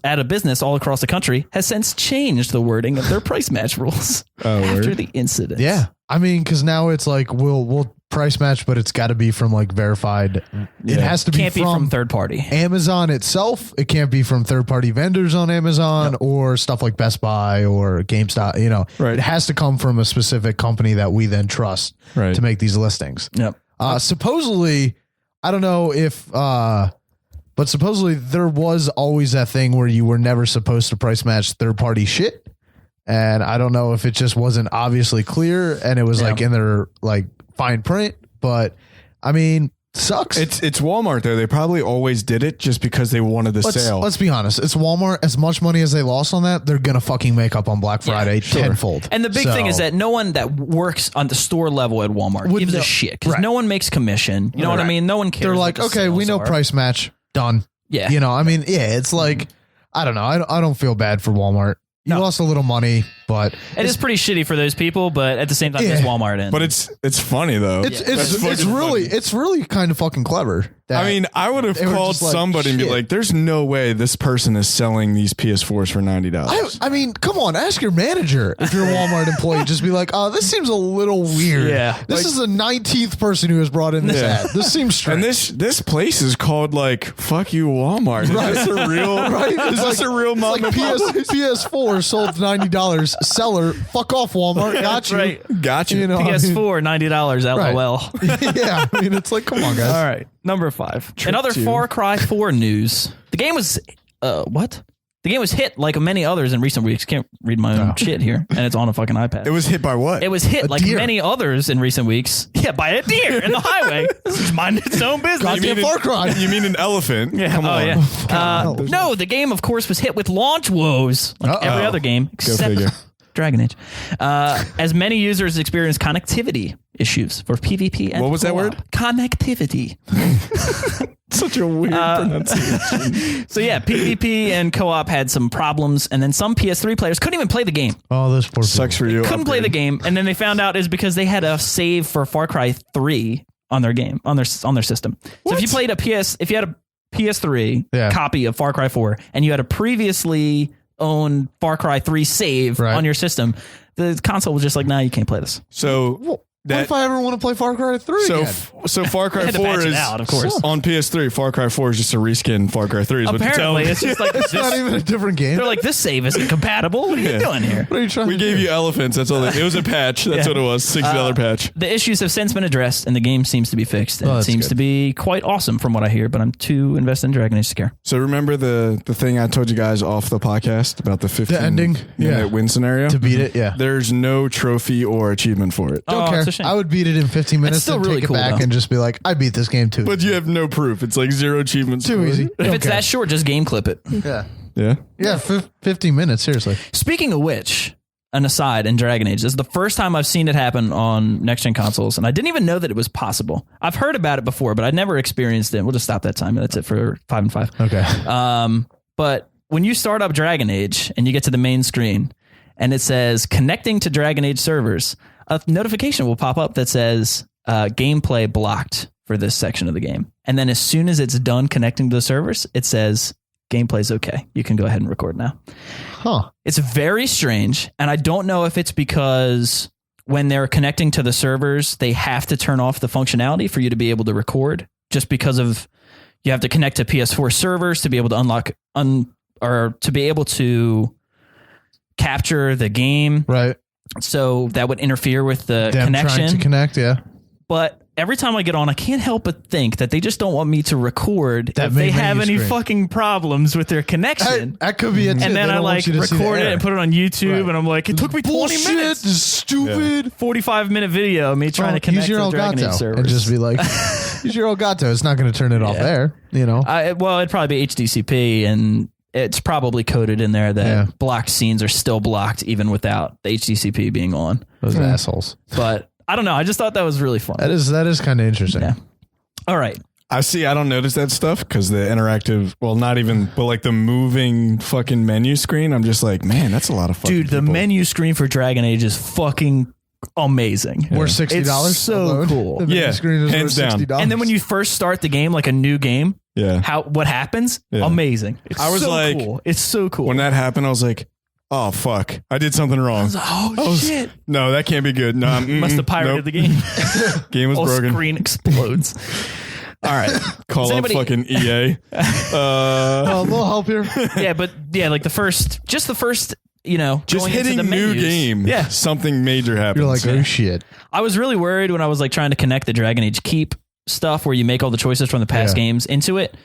out of business all across the country has since changed the wording of their price match rules after word. the incident. Yeah. I mean, because now it's like we'll price match, but it's got to be from like verified. It has to be Can't be from third party. Amazon itself. It can't be from third party vendors on Amazon or stuff like Best Buy or GameStop. You know, Right. It has to come from a specific company that we then trust Right. to make these listings. Yep. Supposedly, I don't know if, but supposedly there was always that thing where you were never supposed to price match third party shit. And I don't know if it just wasn't obviously clear and it was like in their like fine print, but I mean, sucks. It's Walmart though. They probably always did it just because they wanted the sale. Let's be honest. It's Walmart. As much money as they lost on that, they're gonna fucking make up on Black Friday tenfold. And the big thing is that no one that works on the store level at Walmart Wouldn't gives a know- shit because right. no one makes commission. You know what I mean? No one cares. they're what like, the okay, we sales know are. price match done. Yeah. You know, I mean, yeah, it's like, I don't know. I don't feel bad for Walmart. You lost a little money, but It is pretty shitty for those people, but at the same time, it's Walmart in. But it's funny though. it's really kind of fucking clever. that I mean, I would have they were called just like, somebody and be shit. like, "There's no way this person is selling these PS4s for $90." I mean, come on, ask your manager if you're a Walmart employee. Just be like, oh, this seems a little weird. Yeah. This is the 19th person who has brought in this ad. This seems strange. And this place is called like "Fuck You Walmart." Is this a real? Right? Is this a real It's mom like PS4 sold $90. Seller, fuck off, Walmart. Got That's you. right. Gotcha. You know, I mean- PS4, $90, LOL. yeah, I mean, it's like, come on, guys. All right, number 5. Another two. Far Cry 4 news. The game was what? The game was hit like many others in recent weeks. Can't read my own shit here, and it's on a fucking iPad. It was hit by what? It was hit like deer. many others in recent weeks. Yeah, by a deer in the highway. This is mind its own business. Goddamn Far Cry. You mean an elephant? Yeah. Come on. Yeah. No, the game, of course, was hit with launch woes, like every other game, Go except figure. Dragon Age. As many users experienced connectivity issues for PvP and What was that co-op. word? Connectivity. Such a weird pronunciation. So yeah, PvP and co-op had some problems, and then some PS3 players couldn't even play the game. Oh, those poor Sucks for you. Couldn't play the Upgrade. game, and then they found out is because they had a save for Far Cry 3 on their game on their system. So if you played if you had a PS3 copy of Far Cry 4 and you had a previously owned Far Cry 3 save on your system, the console was just like, nah, you can't play this. So What if I ever want to play Far Cry 3 so again? so Far Cry Had to 4 patch it is out, of course. on PS3. Far Cry 4 is just a reskin Far Cry 3. Is what you're telling Apparently, me. it's just like It's not even a different game. they're like, this save isn't compatible. What are you doing here? What are you trying We to gave do? you elephants. That's all. It was a patch. That's what it was. $60 patch. The issues have since been addressed, and the game seems to be fixed. And it that's seems good. to be quite awesome from what I hear, but I'm too invested in Dragon Age to care. So remember the thing I told you guys off the podcast about the 15 ending? minute Yeah. win scenario To beat it, yeah. There's no trophy or achievement for it. Don't Oh, care. it's a shame. I would beat it in 15 minutes still and really take cool, it back though. and just be like, I beat this game too. But you have no proof. It's like 0 achievements. Too for it. easy. If Don't it's care. that short, just game clip it. Yeah. Yeah. Yeah, 15 minutes, seriously. Speaking of which, an aside in Dragon Age, this is the first time I've seen it happen on next-gen consoles, and I didn't even know that it was possible. I've heard about it before, but I'd never experienced it. We'll just stop that time. That's it for 5 and 5. Okay. But when you start up Dragon Age and you get to the main screen and it says connecting to Dragon Age servers, a notification will pop up that says gameplay blocked for this section of the game. And then as soon as it's done connecting to the servers, it says gameplay's okay. You can go ahead and record now. Huh. It's very strange. And I don't know if it's because when they're connecting to the servers, they have to turn off the functionality for you to be able to record, just because of you have to connect to PS4 servers to be able to unlock or to be able to capture the game. Right. So that would interfere with the connection. Trying to connect, yeah. But every time I get on, I can't help but think that they just don't want me to record if they have any fucking problems with their connection. That could be it. And then I like record it and put it on YouTube, and I'm like, it took me 20 minutes. This is stupid. 45-minute video of me trying to connect to the Dragon Age servers. And just be like, use your Elgato. It's not going to turn it off there, you know? Well, it'd probably be HDCP, and it's probably coded in there that blocked scenes are still blocked even without the HDCP being on. Those assholes. But I don't know. I just thought that was really fun. That is kind of interesting. Yeah. All right. I don't notice that stuff because the interactive, well, not even, but like the moving fucking menu screen. I'm just like, man, that's a lot of fun. Dude, the menu screen for Dragon Age is fucking amazing. Worth $60. It's so cool. The menu screen is hands worth $60. down. And then when you first start the game, like a new game, what happens? Yeah. Amazing. It's I was so like, cool. It's so cool. When that happened, I was like, oh, fuck. I did something wrong. Shit. No, that can't be good. No, must have pirated the game. Game was broken. Screen explodes. All right. Call up fucking EA. A little help here. Yeah, but like the first, just going hitting into the new menus. game. Yeah. Something major happens. You're like, oh shit. I was really worried when I was like trying to connect the Dragon Age Keep stuff where you make all the choices from the past games into it,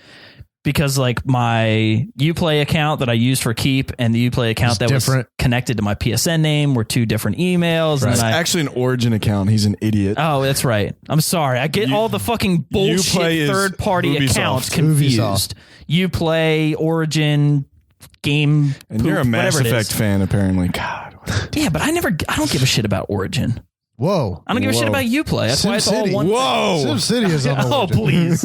because like my Uplay account that I used for Keep and the Uplay account that was connected to my PSN name were two different emails. Right. And then actually an Origin account. He's an idiot. Oh, that's right. I'm sorry. I get all the fucking bullshit third-party accounts confused. Uplay, Origin, Game, and you're a Mass Effect fan, apparently. God. Yeah, but I don't give a shit about Origin. Whoa. I don't give a shit about Uplay. That's why it's all one. Whoa. SimCity is on oh, please.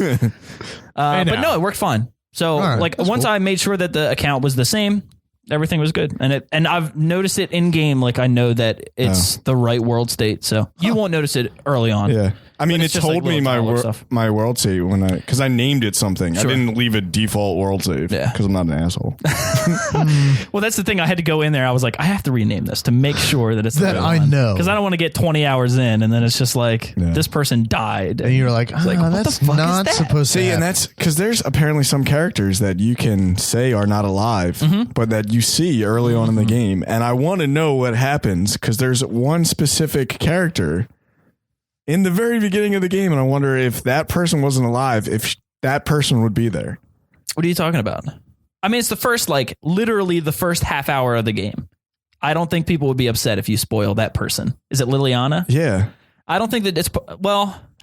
But no, it worked fine. So once I made sure that the account was the same, everything was good. And I've noticed it in game. Like I know that it's the right world state. So you won't notice it early on. Yeah. I mean, it told me my world state because I named it something. Sure. I didn't leave a default world save because I'm not an asshole. Well, that's the thing. I had to go in there. I was like, I have to rename this to make sure that it's that I know, because I don't want to get 20 hours in and then it's just like this person died, and you're like, that's not supposed to. See, and that's because there's apparently some characters that you can say are not alive, but that you see early on in the game, and I want to know what happens because there's one specific character in the very beginning of the game, and I wonder if that person wasn't alive, if that person would be there. What are you talking about? I mean, it's the first, literally the first half hour of the game. I don't think people would be upset if you spoil that person. Is it Liliana? Yeah. I don't think that it's,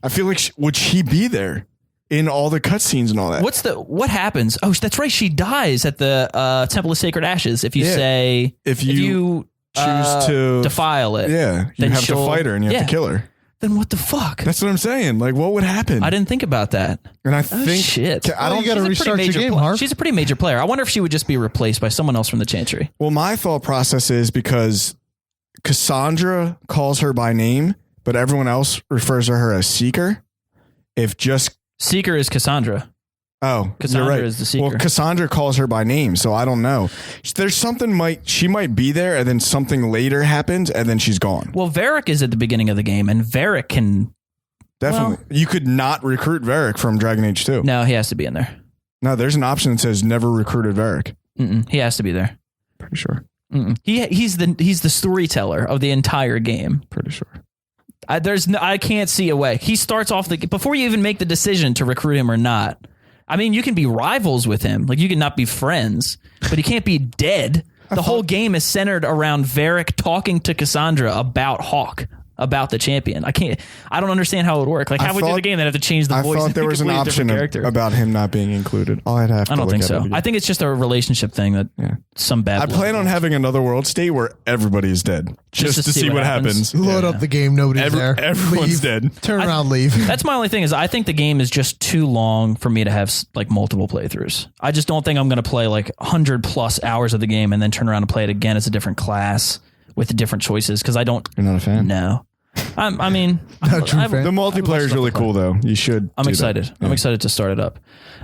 I feel like, would she be there in all the cutscenes and all that? What happens? Oh, that's right. She dies at the Temple of Sacred Ashes if you say, if you choose to defile it. Yeah. You have to fight her and you have to kill her. Then what the fuck? That's what I'm saying. Like, what would happen? I didn't think about that. And I think shit. I don't got to restart your game, Harp. She's a pretty major player. I wonder if she would just be replaced by someone else from the Chantry. Well, my thought process is because Cassandra calls her by name, but everyone else refers to her as Seeker. Seeker is Cassandra. Oh, Cassandra you're right. is the Seeker. Well, Cassandra calls her by name, so I don't know. There's something she might be there, and then something later happens, and then she's gone. Well, Varric is at the beginning of the game, and Varric can definitely. You could not recruit Varric from Dragon Age 2. No, he has to be in there. No, there's an option that says never recruited Varric. He has to be there. Pretty sure. He's the storyteller of the entire game. Pretty sure. I can't see a way. He starts off before you even make the decision to recruit him or not. I mean, you can be rivals with him. Like, you can not be friends, but he can't be dead. The whole game is centered around Varric talking to Cassandra about Hawk, about the champion. I don't understand how it would work. Like, how would do the game? They'd have to change the voice. I thought there was an option about him not being included. I don't think so. I think it's just a relationship thing that some bad. I plan on having another world state where everybody is dead, just to see what happens. Load up the game. Nobody's there. Everyone's dead. Turn around, leave. That's my only thing is I think the game is just too long for me to have multiple playthroughs. I just don't think I'm going to play 100+ hours of the game and then turn around and play it again as a different class with different choices because I don't. You're not a fan? No. The multiplayer is really cool, though. You should. I'm excited. Yeah. I'm excited to start it up.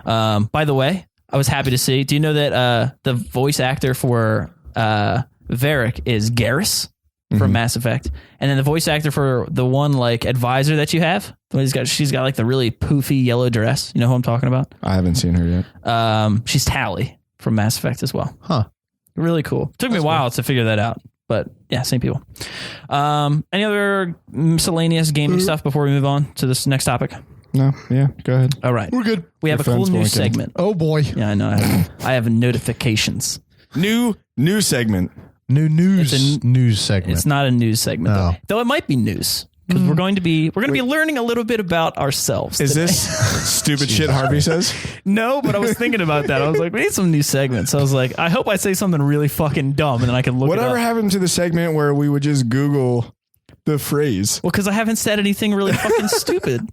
By the way, I was happy to see. Do you know that the voice actor for Varric is Garrus? from Mass Effect, and then the voice actor for the one like advisor that you have. She's got like the really poofy yellow dress. You know who I'm talking about? I haven't seen her yet. She's Tally from Mass Effect as well. Huh. Really cool. Took me a while to figure that out, but yeah, same people. Any other miscellaneous gaming stuff before we move on to this next topic? No. Yeah. Go ahead. All right. We're good. We have a cool news segment. Oh boy. Yeah, I know. I have notifications. New segment. New news segment. It's not a news segment, though it might be news. Because we're going to be learning a little bit about ourselves. Is today. this stupid shit Harvey says? No, but I was thinking about that. I was like, we need some new segments. I was like, I hope I say something really fucking dumb and then I can look Whatever it up. happened to the segment where we would just Google the phrase? Well, because I haven't said anything really fucking stupid.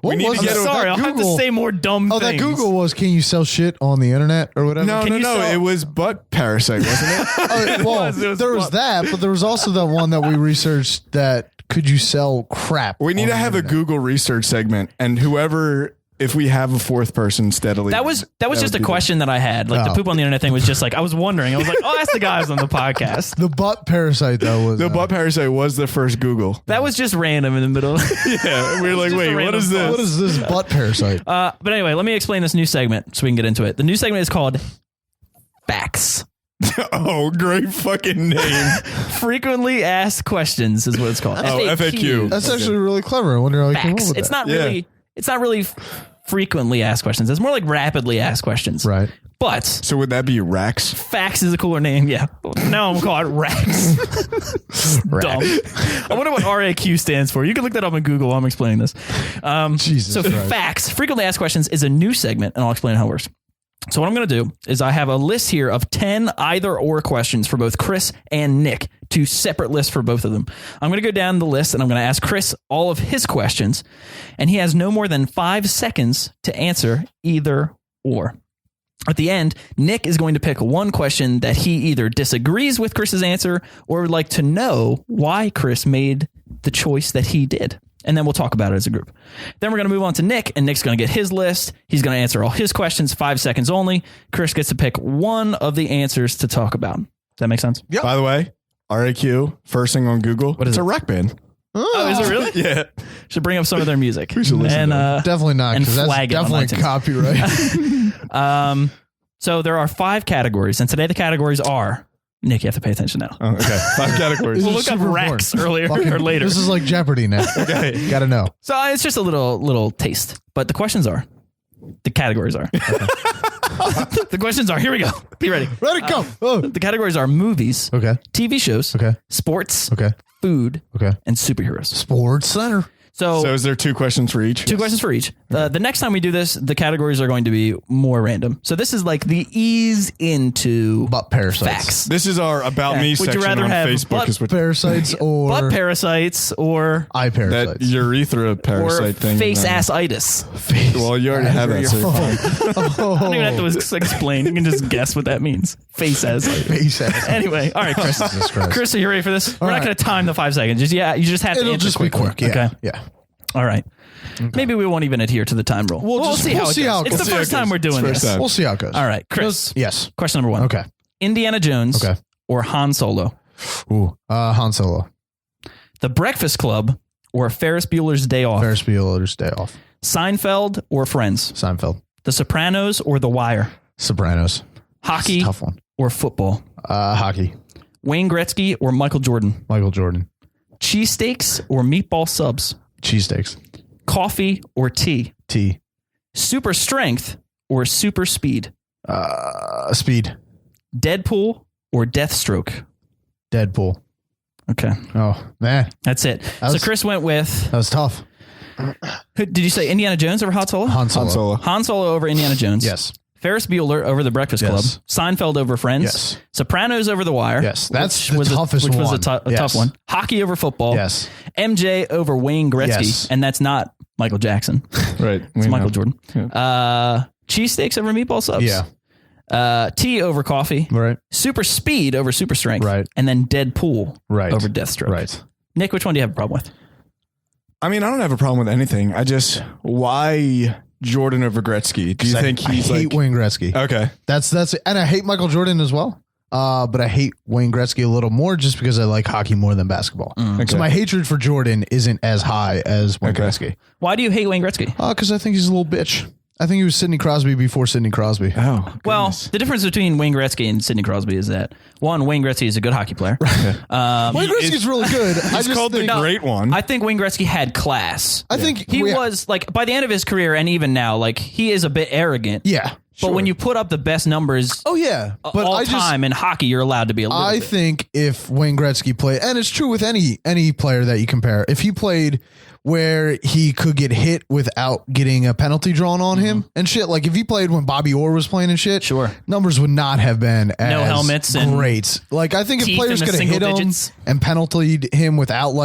What need was to get that? Sorry, That I'll have to say more dumb things. That Google was, can you sell shit on the internet or whatever? No. It was butt parasite, wasn't it? There was that, but there was also the one that we researched that could you sell crap? We need to have a Google research segment, and whoever, if we have a fourth person steadily. That was just a question that I had. Like the poop on the internet thing was just like, I was wondering. I was like, I'll ask the guys on the podcast. The butt parasite though was butt parasite was the first Google. That was just random in the middle. Yeah, we were like, wait, what is this? What is this butt parasite? But anyway, let me explain this new segment so we can get into it. The new segment is called Facts. Oh, great fucking name. Frequently asked questions is what it's called. FAQ. That's actually really clever. I wonder how you came up Facts. with It's that. not really frequently asked questions. It's more like rapidly asked questions. Right. But So would that be Rax? Facts is a cooler name. Yeah. Now I'm calling it Rax. Dumb. I wonder what RAQ stands for. You can look that up on Google while I'm explaining this. Jesus So Christ. Facts, frequently asked questions, is a new segment, and I'll explain how it works. So what I'm going to do is I have a list here of 10 either or questions for both Chris and Nick, two separate lists for both of them. I'm going to go down the list and I'm going to ask Chris all of his questions, and he has no more than 5 seconds to answer either or. At the end, Nick is going to pick one question that he either disagrees with Chris's answer or would like to know why Chris made the choice that he did. And then we'll talk about it as a group. Then we're going to move on to Nick, and Nick's going to get his list. He's going to answer all his questions, 5 seconds only. Chris gets to pick one of the answers to talk about. Does that make sense? Yep. By the way, RAQ, first thing on Google. What is it's it? a rock band. Oh, is it really? Yeah. Should bring up some of their music. We should listen to it. Definitely not, and because that's flag it on definitely iTunes. copyright. So there are 5 categories, and today the categories are... Nick, you have to pay attention now. Oh, okay. 5 categories. We'll look up Rex earlier or later. This is like Jeopardy now. Okay. Gotta know. So it's just a little taste. But the questions are... The categories are... The questions are... Here we go. Be ready. Let it go. The categories are movies, Okay. TV shows, Okay. sports, Okay. food, Okay. and superheroes. Sports Center. So So is there 2 questions for each? 2 questions for each. The next time we do this, the categories are going to be more random. So this is like the ease into Butt parasites. facts. This is our About Me Would you section rather on have Facebook. butt Is what Parasites or Butt parasites or eye that parasites. urethra parasite thing. face ass-itis. Well, you already have that. So you're fine. I don't even have to explain. You can just guess what that means. Face ass. Face ass. Anyway, all right, Chris. Jesus Christ. Chris, are you ready for this? We're not right. going to time the 5 seconds. You just have to It'll answer just be quickly. quick. Yeah. Okay. Yeah. All right. Maybe we won't even adhere to the time rule. We'll see how it goes. It's the first time we're doing this. time. We'll see how it goes. All right, Chris. Yes. Question number 1. Okay. Indiana Jones Okay. or Han Solo? Ooh. Han Solo. The Breakfast Club or Ferris Bueller's Day Off? Ferris Bueller's Day Off. Seinfeld or Friends? Seinfeld. The Sopranos or The Wire? Sopranos. Hockey Tough one. or football? Hockey. Wayne Gretzky or Michael Jordan? Michael Jordan. Cheesesteaks or meatball subs? Cheesesteaks. Coffee or tea? Tea. Super strength or super speed? Speed. Deadpool or Deathstroke? Deadpool. Okay, Oh, man. that's it. So was- Chris went with, That was tough. did you say Indiana Jones over Han Solo? Han Solo. Han Solo. Han Solo over Indiana Jones. Yes. Ferris Bueller over The Breakfast Club. Yes. Seinfeld over Friends. Yes. Sopranos over The Wire. Yes, that's which the was toughest which was one. a Yes. tough one. Hockey over football. Yes. MJ over Wayne Gretzky. Yes. And that's not Michael Jackson. Right. It's Michael Jordan. Yeah. Cheesesteaks over meatball subs. Yeah. Tea over coffee. Right. Super speed over super strength. Right. And then Deadpool Right. over Deathstroke. Right. Nick, which one do you have a problem with? I mean, I don't have a problem with anything. I just, why Jordan over Gretzky? Do you think I he's hate like, Wayne Gretzky. okay. That's and I hate Michael Jordan as well. but I hate Wayne Gretzky a little more just because I like hockey more than basketball. So my hatred for Jordan isn't as high as Wayne Gretzky. Why do you hate Wayne Gretzky? Because I think he's a little bitch. I think he was Sidney Crosby before Sidney Crosby. Oh, goodness. Well, the difference between Wayne Gretzky and Sidney Crosby is that, one, Wayne Gretzky is a good hockey player. Wayne Gretzky's really good. He's called the great one. I think Wayne Gretzky had class. I think he was, like, by the end of his career and even now, like, he is a bit arrogant. Yeah. But when you put up the best numbers but all time in hockey, you're allowed to be a little bit. I think if Wayne Gretzky played, and it's true with any player that you compare, if he played where he could get hit without getting a penalty drawn on him and shit, like if he played when Bobby Orr was playing and shit, numbers would not have been as no helmets and great. Like I think if players could have hit him and penaltied him without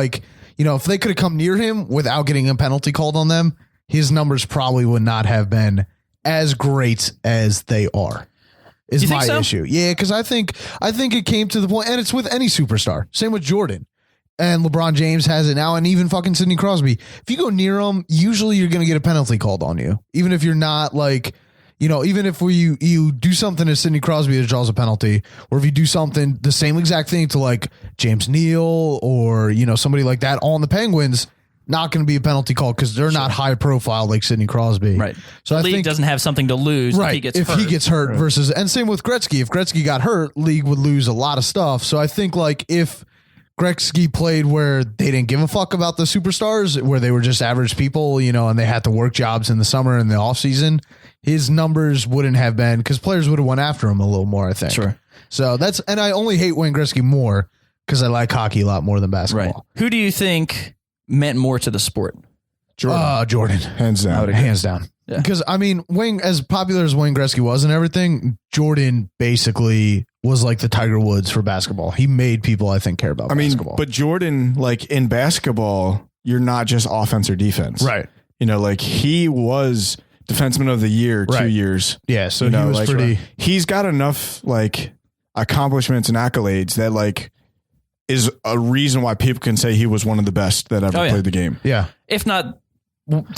if they could have come near him without getting a penalty called on them, his numbers probably would not have been as great as they are. Is my issue. Yeah, because I think it came to the point, and it's with any superstar. Same with Jordan. And LeBron James has it now, and even fucking Sidney Crosby. If you go near them, usually you're going to get a penalty called on you. Even if you're not even if you do something to Sidney Crosby that draws a penalty, or if you do something, the same exact thing to like James Neal or, somebody like that on the Penguins, not going to be a penalty call because they're not high profile like Sidney Crosby. Right. So the I league think doesn't have something to lose if he gets hurt. He gets hurt versus, and same with Gretzky. If Gretzky got hurt, league would lose a lot of stuff. So I think like if Gretzky played where they didn't give a fuck about the superstars, where they were just average people, and they had to work jobs in the summer and the off season, his numbers wouldn't have been, because players would have went after him a little more, I think. Sure. So and I only hate Wayne Gretzky more because I like hockey a lot more than basketball. Right. Who do you think meant more to the sport? Jordan. Hands down. Hands down. Yeah. Because, Wayne, as popular as Wayne Gretzky was and everything, Jordan basically was like the Tiger Woods for basketball. He made people, I think, care about basketball. But Jordan, like in basketball, you're not just offense or defense. Right. He was defenseman of the year 2 years. Yeah. So he was pretty. He's got enough like accomplishments and accolades that is a reason why people can say he was one of the best that ever played the game. Yeah. If not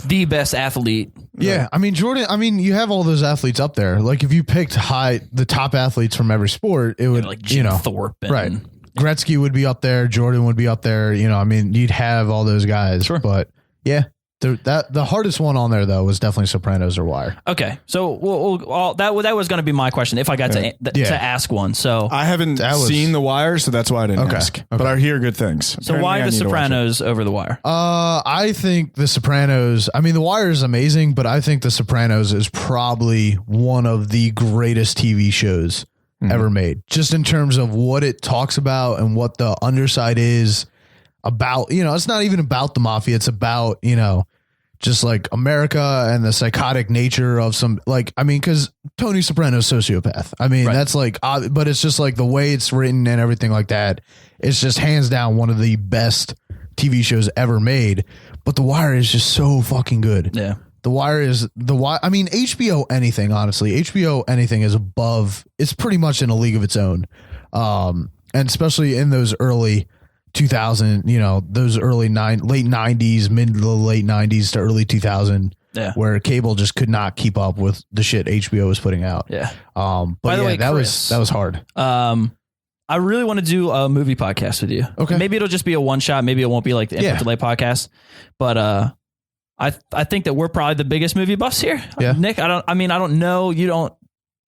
the best athlete. Yeah. Jordan, you have all those athletes up there. Like if you picked the top athletes from every sport, it would, like Jim Thorpe. Right. Gretzky would be up there. Jordan would be up there. You'd have all those guys. Sure. But yeah, the hardest one on there though was definitely Sopranos or Wire. Okay. So that was going to be my question if I got to ask one. So I haven't seen The Wire, so that's why I didn't ask. Okay. But I hear good things. So apparently why The Sopranos over The Wire? I think The Sopranos, The Wire is amazing, but I think The Sopranos is probably one of the greatest TV shows ever made. Just in terms of what it talks about and what the underside is about. It's not even about the mafia. It's about, just like America and the psychotic nature of because Tony Soprano's sociopath. That's but it's just like the way it's written and everything like that. It's just hands down one of the best TV shows ever made. But The Wire is just so fucking good. Yeah. The Wire. HBO anything, honestly. HBO anything is above. It's pretty much in a league of its own. And especially in those early 2000, those late 90s, mid to late 90s to early 2000, where cable just could not keep up with the shit HBO was putting out. Yeah. But by the way, Chris, that was hard. I really want to do a movie podcast with you. Okay. Maybe it'll just be a one shot. Maybe it won't be like the Input Delay podcast. But I think that we're probably the biggest movie buffs here. Yeah. Nick, I don't know. You don't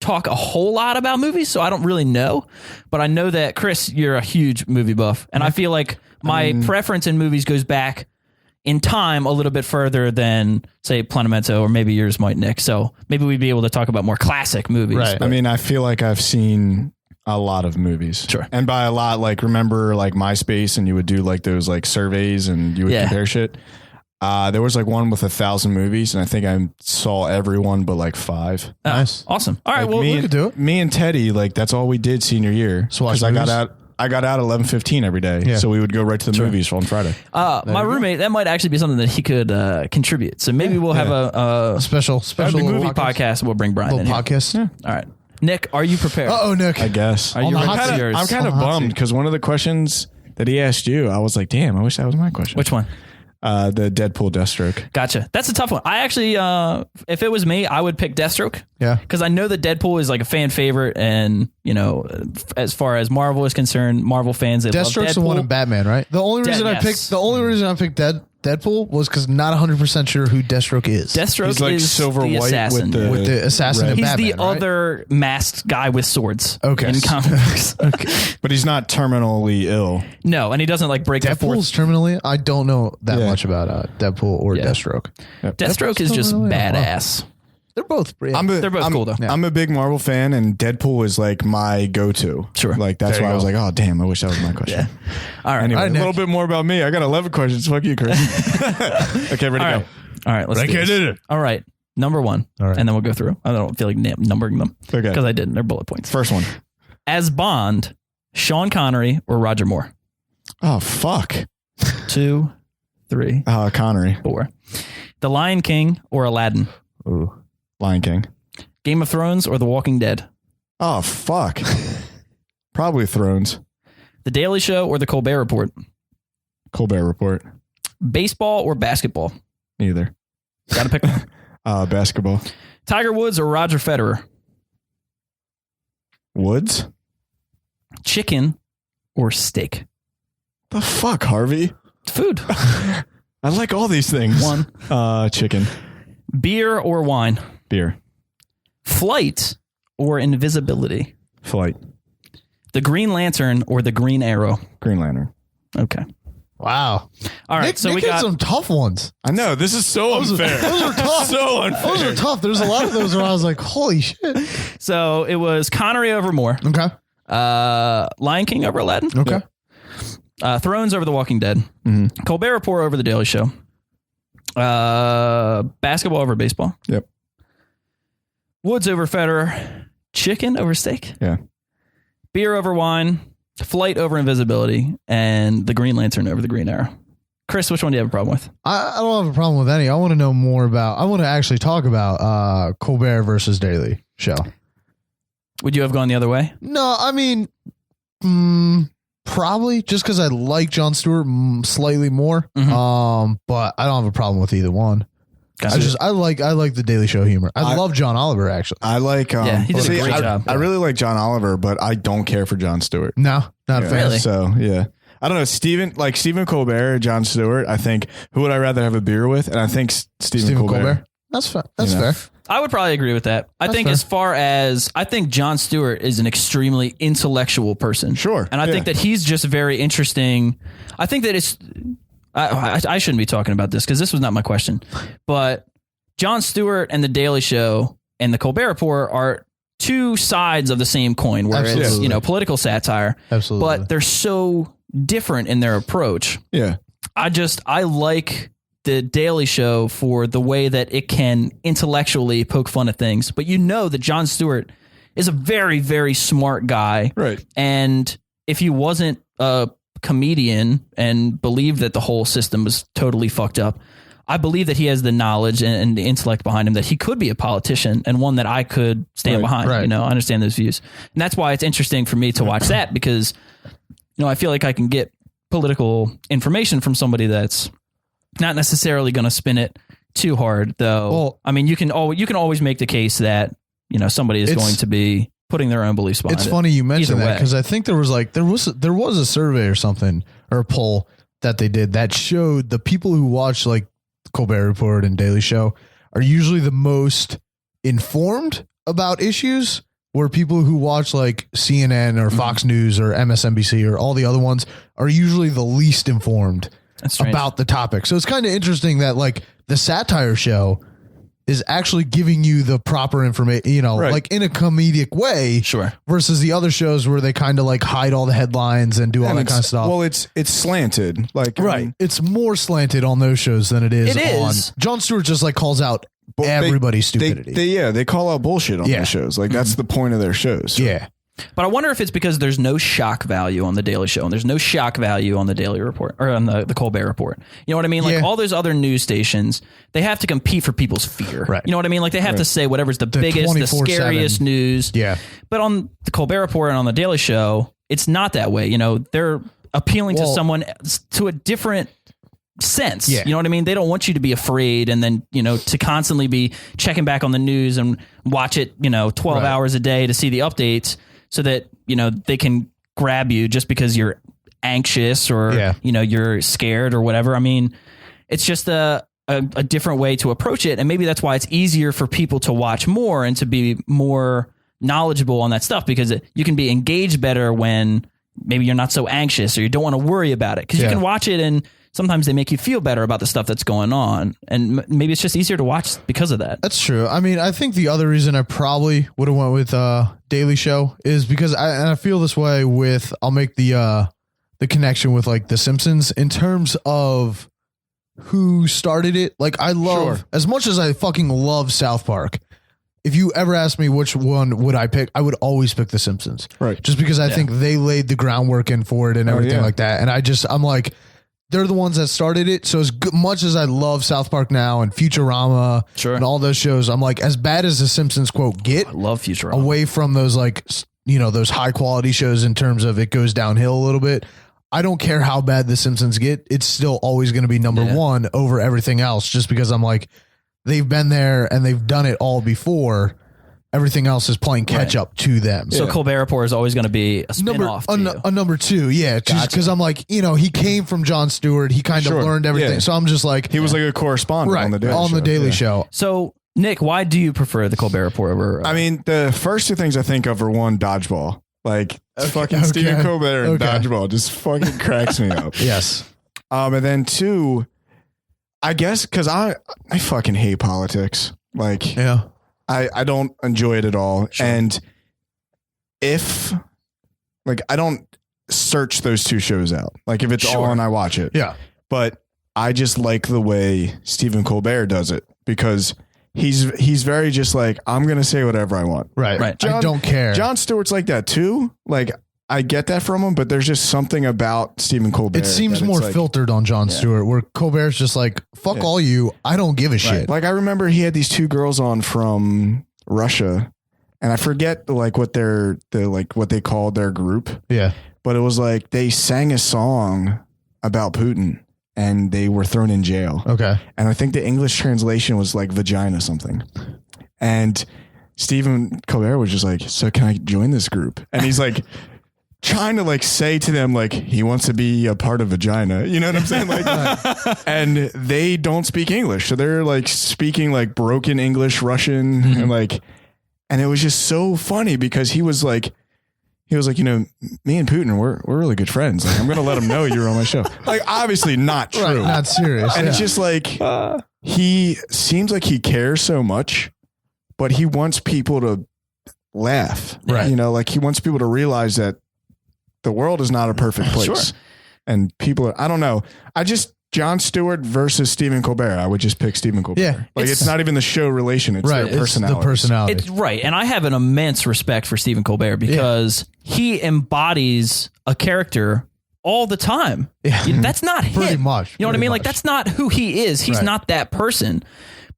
talk a whole lot about movies, so I don't really know, but I know that Chris, you're a huge movie buff, and I feel like my preference in movies goes back in time a little bit further than say Plenamento or maybe yours might, Nick. So maybe we'd be able to talk about more classic movies. Right. But I feel like I've seen a lot of movies. Sure. And by a lot, remember MySpace, and you would do those surveys and you would compare shit. There was one with 1,000 movies, and I think I saw every one but 5. Nice, awesome. All right, we could do it. Me and Teddy, that's all we did senior year. Because I got out at 11:15 every day, so we would go right to the movies on Friday. My roommate, that might actually be something that he could contribute. So maybe we'll have a special movie podcast. We'll bring Brian in podcast. Yeah. All right, Nick, are you prepared? Nick. I guess. Are you ready? I'm kind of bummed because one of the questions that he asked you, I was like, damn, I wish that was my question. Which one? The Deadpool Deathstroke. Gotcha. That's a tough one. I actually, if it was me, I would pick Deathstroke. Yeah. Because I know that Deadpool is like a fan favorite, and as far as Marvel is concerned, Marvel fans, they love Deadpool. Deathstroke's the one in Batman, right? The only reason I picked Deadpool was because not 100% sure who Deathstroke is. Deathstroke He's like is silver the white assassin. with the assassin in He's Batman, the right? other masked guy with swords. Okay. In comic books. But he's not terminally ill. No, and he doesn't like break the fourth. Deadpool's terminally. I don't know that much about Deadpool or Deathstroke. Yep. Deathstroke is just badass. They're both. Yeah. They're both cool though. Yeah. I'm a big Marvel fan, and Deadpool is like my go-to. Sure. Like that's why I was like, oh damn, I wish that was my question. Yeah. All right. Anyway, All right, a little bit more about me. I got 11 questions. Fuck you, Chris. Okay, ready to go. All right. Let's do this. All right. Number one. All right. And then we'll go through. I don't feel like numbering them. Okay. Because I didn't. They're bullet points. First one. As Bond, Sean Connery or Roger Moore? Oh fuck. 2, 3, Connery. 4. The Lion King or Aladdin? Ooh. Lion King. Game of Thrones or The Walking Dead? Oh fuck. Probably Thrones. The Daily Show or The Colbert Report? Colbert Report. Baseball or basketball? Neither. Got to pick one. Basketball. Tiger Woods or Roger Federer? Woods. Chicken or steak? The fuck, Harvey? Food. I like all these things. One. Chicken. Beer or wine? Beer. Flight or invisibility? Flight. The Green Lantern or the Green Arrow? Green Lantern. Okay. Wow. All right. Nick, So Nick we had got some tough ones. I know. This is so unfair. Those are tough. So unfair. Those are tough. There's a lot of those where I was like, holy shit. So it was Connery over Moore. Okay. Lion King over Aladdin. Okay. Thrones over The Walking Dead. Mm-hmm. Colbert Report over The Daily Show. Basketball over baseball. Yep. Woods over Federer. Chicken over steak. Yeah. Beer over wine. Flight over invisibility. And the Green Lantern over the Green Arrow. Chris, which one do you have a problem with? I don't have a problem with any. I want to know more about, I want to actually talk about Colbert versus Daily Show. Would you have gone the other way? No, I mean, probably just because I like Jon Stewart slightly more. Mhm. But I don't have a problem with either one. Gotcha. I like the Daily Show humor. I love John Oliver actually. I like. Yeah, he did a great job. I really like John Oliver, but I don't care for Jon Stewart. No, not a fan. Really? So yeah, I don't know. Stephen Colbert, or Jon Stewart. I think who would I rather have a beer with? And I think Stephen Colbert. That's fair. That's fair. I would probably agree with that. I That's think fair. as far as, I think Jon Stewart is an extremely intellectual person. Sure. And I think that he's just very interesting. I think that it's, I shouldn't be talking about this because this was not my question, but Jon Stewart and The Daily Show and The Colbert Report are two sides of the same coin where Absolutely. it's, political satire, Absolutely. but they're so different in their approach. Yeah. I like The Daily Show for the way that it can intellectually poke fun at things, but that Jon Stewart is a very, very smart guy. Right. And if he wasn't a comedian and believed that the whole system was totally fucked up, I believe that he has the knowledge and the intellect behind him that he could be a politician and one that I could stand behind. right. I understand those views. And that's why it's interesting for me to watch that because, I feel like I can get political information from somebody that's not necessarily going to spin it too hard, though. Well, I mean, you can always make the case that, somebody is going to be putting their own beliefs behind it. It's funny you mentioned Either that way. because I think there was a survey or something or a poll that they did that showed the people who watch like Colbert Report and Daily Show are usually the most informed about issues, where people who watch like CNN or Fox News or MSNBC or all the other ones are usually the least informed That's strange. about the topic. So it's kind of interesting that like the satire show is actually giving you the proper information, Right. like in a comedic way. Sure. Versus the other shows where they kind of like hide all the headlines and do all And that kind of stuff. Well, it's slanted. Like I mean, It's more slanted on those shows than it is It on. is. Jon Stewart just like calls out but everybody's stupidity. They call out bullshit on Yeah. their shows. Like that's the point of their shows. yeah. But I wonder if it's because there's no shock value on The Daily Show and there's no shock value on The Daily Report or on the Colbert Report. You know what I mean? Like Yeah. all those other news stations, they have to compete for people's fear. Right. You know what I mean? Like they have to say whatever's the biggest, the 24/7. scariest news. Yeah. But on the Colbert Report and on The Daily Show, it's not that way. They're appealing to Well- someone, to a different sense. Yeah. You know what I mean? They don't want you to be afraid and then, to constantly be checking back on the news and watch it, 12 hours a day to see the updates so that, they can grab you just because you're anxious or, you're scared or whatever. I mean, it's just a different way to approach it. And maybe that's why it's easier for people to watch more and to be more knowledgeable on that stuff, because you can be engaged better when maybe you're not so anxious or you don't want to worry about it, because you can watch it and sometimes they make you feel better about the stuff that's going on. And maybe it's just easier to watch because of that. That's true. I mean, I think the other reason I probably would have went with Daily Show is because I feel this way with, I'll make the connection with like The Simpsons in terms of who started it. Like I love, as much as I fucking love South Park, if you ever ask me which one would I pick, I would always pick The Simpsons. Right. Just because I think they laid the groundwork in for it and everything like that. And I'm like, they're the ones that started it. So as much as I love South Park now and Futurama and all those shows, I'm like, as bad as The Simpsons quote get, I love Futurama. Away from those like, those high quality shows in terms of it goes downhill a little bit. I don't care how bad The Simpsons get. It's still always going to be number one over everything else, just because I'm like, they've been there and they've done it all before. Everything else is playing catch up to them. So Colbert Report is always going to be a spin-off a number two. Yeah. Just because I'm like, he came from Jon Stewart. He kind of learned everything. Yeah. So I'm just like, he was like a correspondent on the Daily Show. So Nick, why do you prefer the Colbert Report over? I mean, the first two things I think of are one, dodgeball. Like fucking Stephen Colbert and dodgeball just fucking cracks me up. Yes. And then two, I guess because I fucking hate politics. Like, I don't enjoy it at all. Sure. And if I don't search those two shows out, like if it's all on, I watch it. Yeah. But I just like the way Stephen Colbert does it, because he's very just like, I'm going to say whatever I want. Right. I don't care. Jon Stewart's like that too. Like, I get that from him, but there's just something about Stephen Colbert. It seems more filtered on Jon Stewart, where Colbert's just like, fuck all you. I don't give a shit. Like, I remember he had these two girls on from Russia, and I forget what what they called their group. Yeah. But it was like they sang a song about Putin and they were thrown in jail. Okay. And I think the English translation was like vagina something. And Stephen Colbert was just like, so can I join this group? And he's like, trying to say to them, he wants to be a part of vagina. You know what I'm saying? And they don't speak English. So they're speaking broken English, Russian. And and it was just so funny because he was like, me and Putin, we're really good friends. I'm going to let him know you're on my show. Obviously not true. Right, not serious. And it's just he seems like he cares so much, but he wants people to laugh. Right. He wants people to realize that the world is not a perfect place. Sure. And people are, I don't know. Jon Stewart versus Stephen Colbert. I would just pick Stephen Colbert. Yeah. It's not even the show relation. It's their personality. It's the personality. It's right. And I have an immense respect for Stephen Colbert because he embodies a character all the time. Yeah. That's not him. Pretty much. You know what I mean? Much. That's not who he is. He's not that person.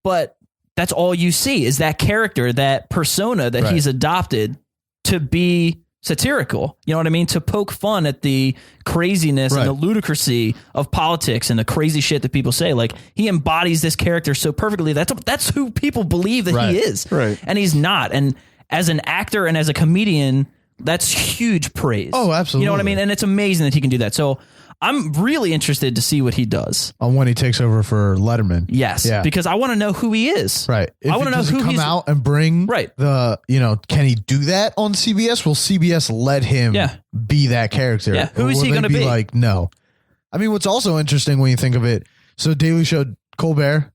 But that's all you see is that character, that persona that he's adopted to be satirical. You know what I mean? To poke fun at the craziness and the ludicrousy of politics and the crazy shit that people say. He embodies this character so perfectly. That's who people believe that he is. Right. And he's not. And as an actor and as a comedian, that's huge praise. Oh, absolutely. You know what I mean? And it's amazing that he can do that. So I'm really interested to see what he does. On when he takes over for Letterman. Yes. Yeah. Because I want to know who he is. Right. I want to know who come he's out and bring the, can he do that on CBS? Will CBS let him be that character? Yeah. Who is he going to be? No. I mean, what's also interesting when you think of it. So Daily Show, Colbert,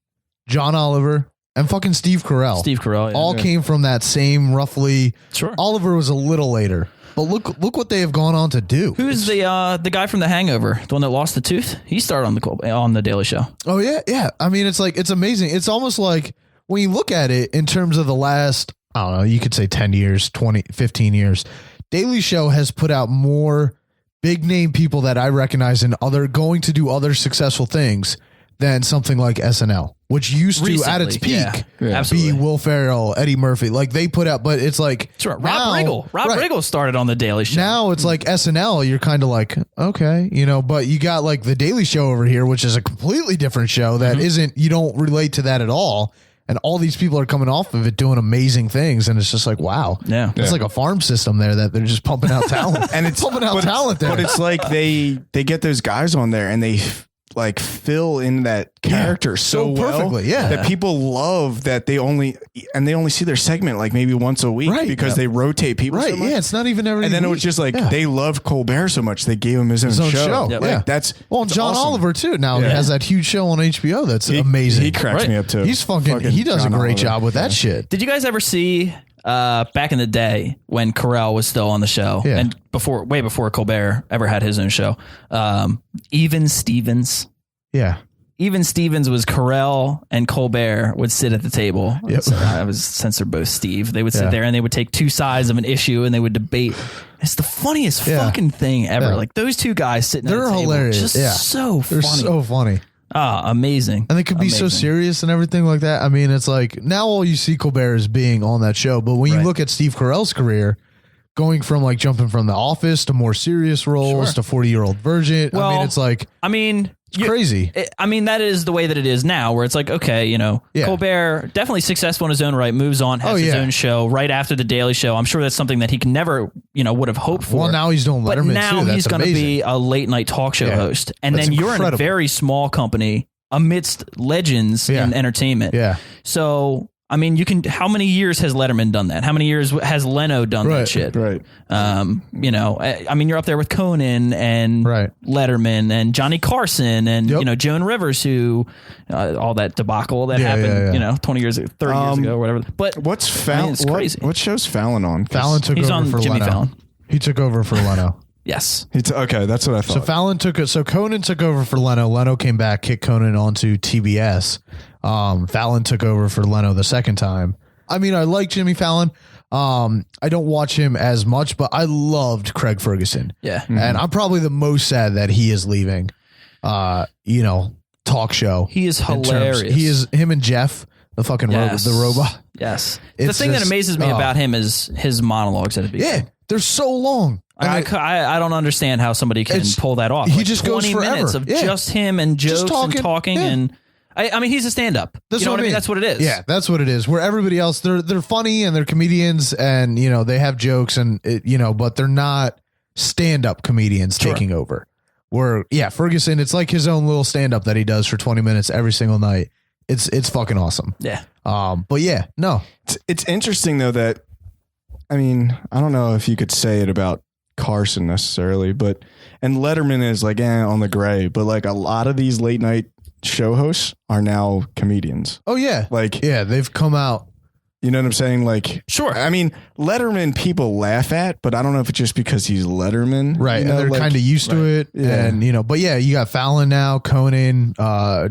John Oliver, and fucking Steve Carell. All came from that same roughly. Sure. Oliver was a little later. But look what they have gone on to do. Who's the guy from The Hangover, the one that lost the tooth? He started on the Daily Show. Oh yeah. I mean, it's amazing. It's almost like when you look at it in terms of the last, I don't know, you could say 10 years, 20, 15 years. Daily Show has put out more big name people that I recognize and going to do other successful things than something like SNL, which used to at its peak absolutely. be Will Ferrell, Eddie Murphy. Like they put out, but it's like That's right. Rob Riggle started on the Daily Show. Now it's like SNL. You're kind of like, okay, you know, but you got like the Daily Show over here, which is a completely different show that isn't. You don't relate to that at all. And all these people are coming off of it doing amazing things. And it's just like, wow. Yeah. It's like a farm system there that they're just pumping out talent. And it's pumping out talent there. But it's like they get those guys on there and they like fill in that character so perfectly. Well that people love that they only see their segment like maybe once a week because they rotate people. Right. So much. Yeah. It's not even every And then week. it was just like they loved Colbert so much they gave him his own show. Yep. Like that's John awesome. Oliver too. Now has that huge show on HBO. That's amazing. He cracks me up too. He's fucking he does John a great Oliver. job with that shit. Did you guys ever see back in the day when Carell was still on the show and way before Colbert ever had his own show? Even Stevens. Yeah. Even Stevens was Carell and Colbert would sit at the table. Yep. So I was since they're both Steve. They would sit there and they would take two sides of an issue and they would debate. It's the funniest fucking thing ever. Yeah. Like those two guys sitting at the table. Hilarious. Just so funny. They're so funny. Amazing. And they could be so serious and everything like that. I mean, it's like now all you see Colbert is being on that show. But when you look at Steve Carell's career, going from like jumping from The Office to more serious roles to 40-Year-Old Virgin. Well, I mean, it's like, it's crazy. That is the way that it is now, where it's like, okay, you know, Colbert, definitely successful in his own right, moves on, has his own show right after the Daily Show. I'm sure that's something that he can never, would have hoped for. Well, now he's doing Letterman, but now too. he's going to be a late night talk show host. And then you're in a very small company amidst legends in entertainment. Yeah. So, I mean, how many years has Letterman done that? How many years has Leno done that shit? Right. I mean, you're up there with Conan and Letterman and Johnny Carson and, Joan Rivers, who, all that debacle that happened, 20 years, 30 years ago or whatever. But what's Fallon? It's crazy. What show's Fallon on? Fallon took He's over on for Jimmy Leno. Fallon. He took over for Leno. Yes. Okay, that's what I thought. So Fallon so Conan took over for Leno. Leno came back, kicked Conan onto TBS. Fallon took over for Leno the second time. I mean, I like Jimmy Fallon. I don't watch him as much, but I loved Craig Ferguson. Yeah. And I'm probably the most sad that he is leaving, talk show. He is hilarious. Him and Jeff, the fucking the robot. Yes. The thing that amazes me about him is his monologues at the beginning. Yeah. They're so long. I don't understand how somebody can pull that off. He just goes 20 forever. minutes of just him and jokes and talking and I mean, he's a stand-up. That's you know what I mean. That's what it is. Yeah, that's what it is. Where everybody else, they're funny and they're comedians and they have jokes and but they're not stand-up comedians taking over. Where Ferguson, it's like his own little stand-up that he does for 20 minutes every single night. It's fucking awesome. Yeah. But it's interesting though that I mean, I don't know if you could say it about Carson necessarily, and Letterman is like on the gray, but like a lot of these late night show hosts are now comedians. Oh yeah. They've come out. You know what I'm saying? Like, sure. I mean, Letterman people laugh at, but I don't know if it's just because he's Letterman. Right. And they're kind of used to it. Yeah. And, but you got Fallon now, Conan,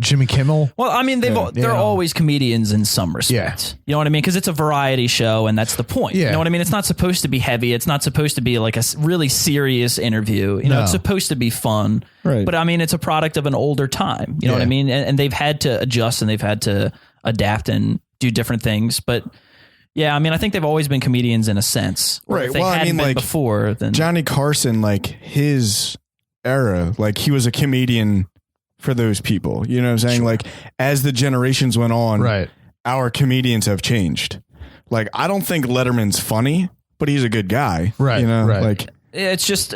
Jimmy Kimmel. Well, I mean, they're always comedians in some respect. Yeah. You know what I mean? Because it's a variety show and that's the point. Yeah. You know what I mean? It's not supposed to be heavy. It's not supposed to be like a really serious interview. It's supposed to be fun. Right. But I mean, it's a product of an older time. You know what I mean? And they've had to adjust and they've had to adapt and do different things. But yeah, I mean, I think they've always been comedians in a sense. Right. Well, I mean, like before then Johnny Carson, like his era, like he was a comedian for those people. You know what I'm saying? Sure. Like as the generations went on, our comedians have changed. Like, I don't think Letterman's funny, but he's a good guy. Right. Like it's just,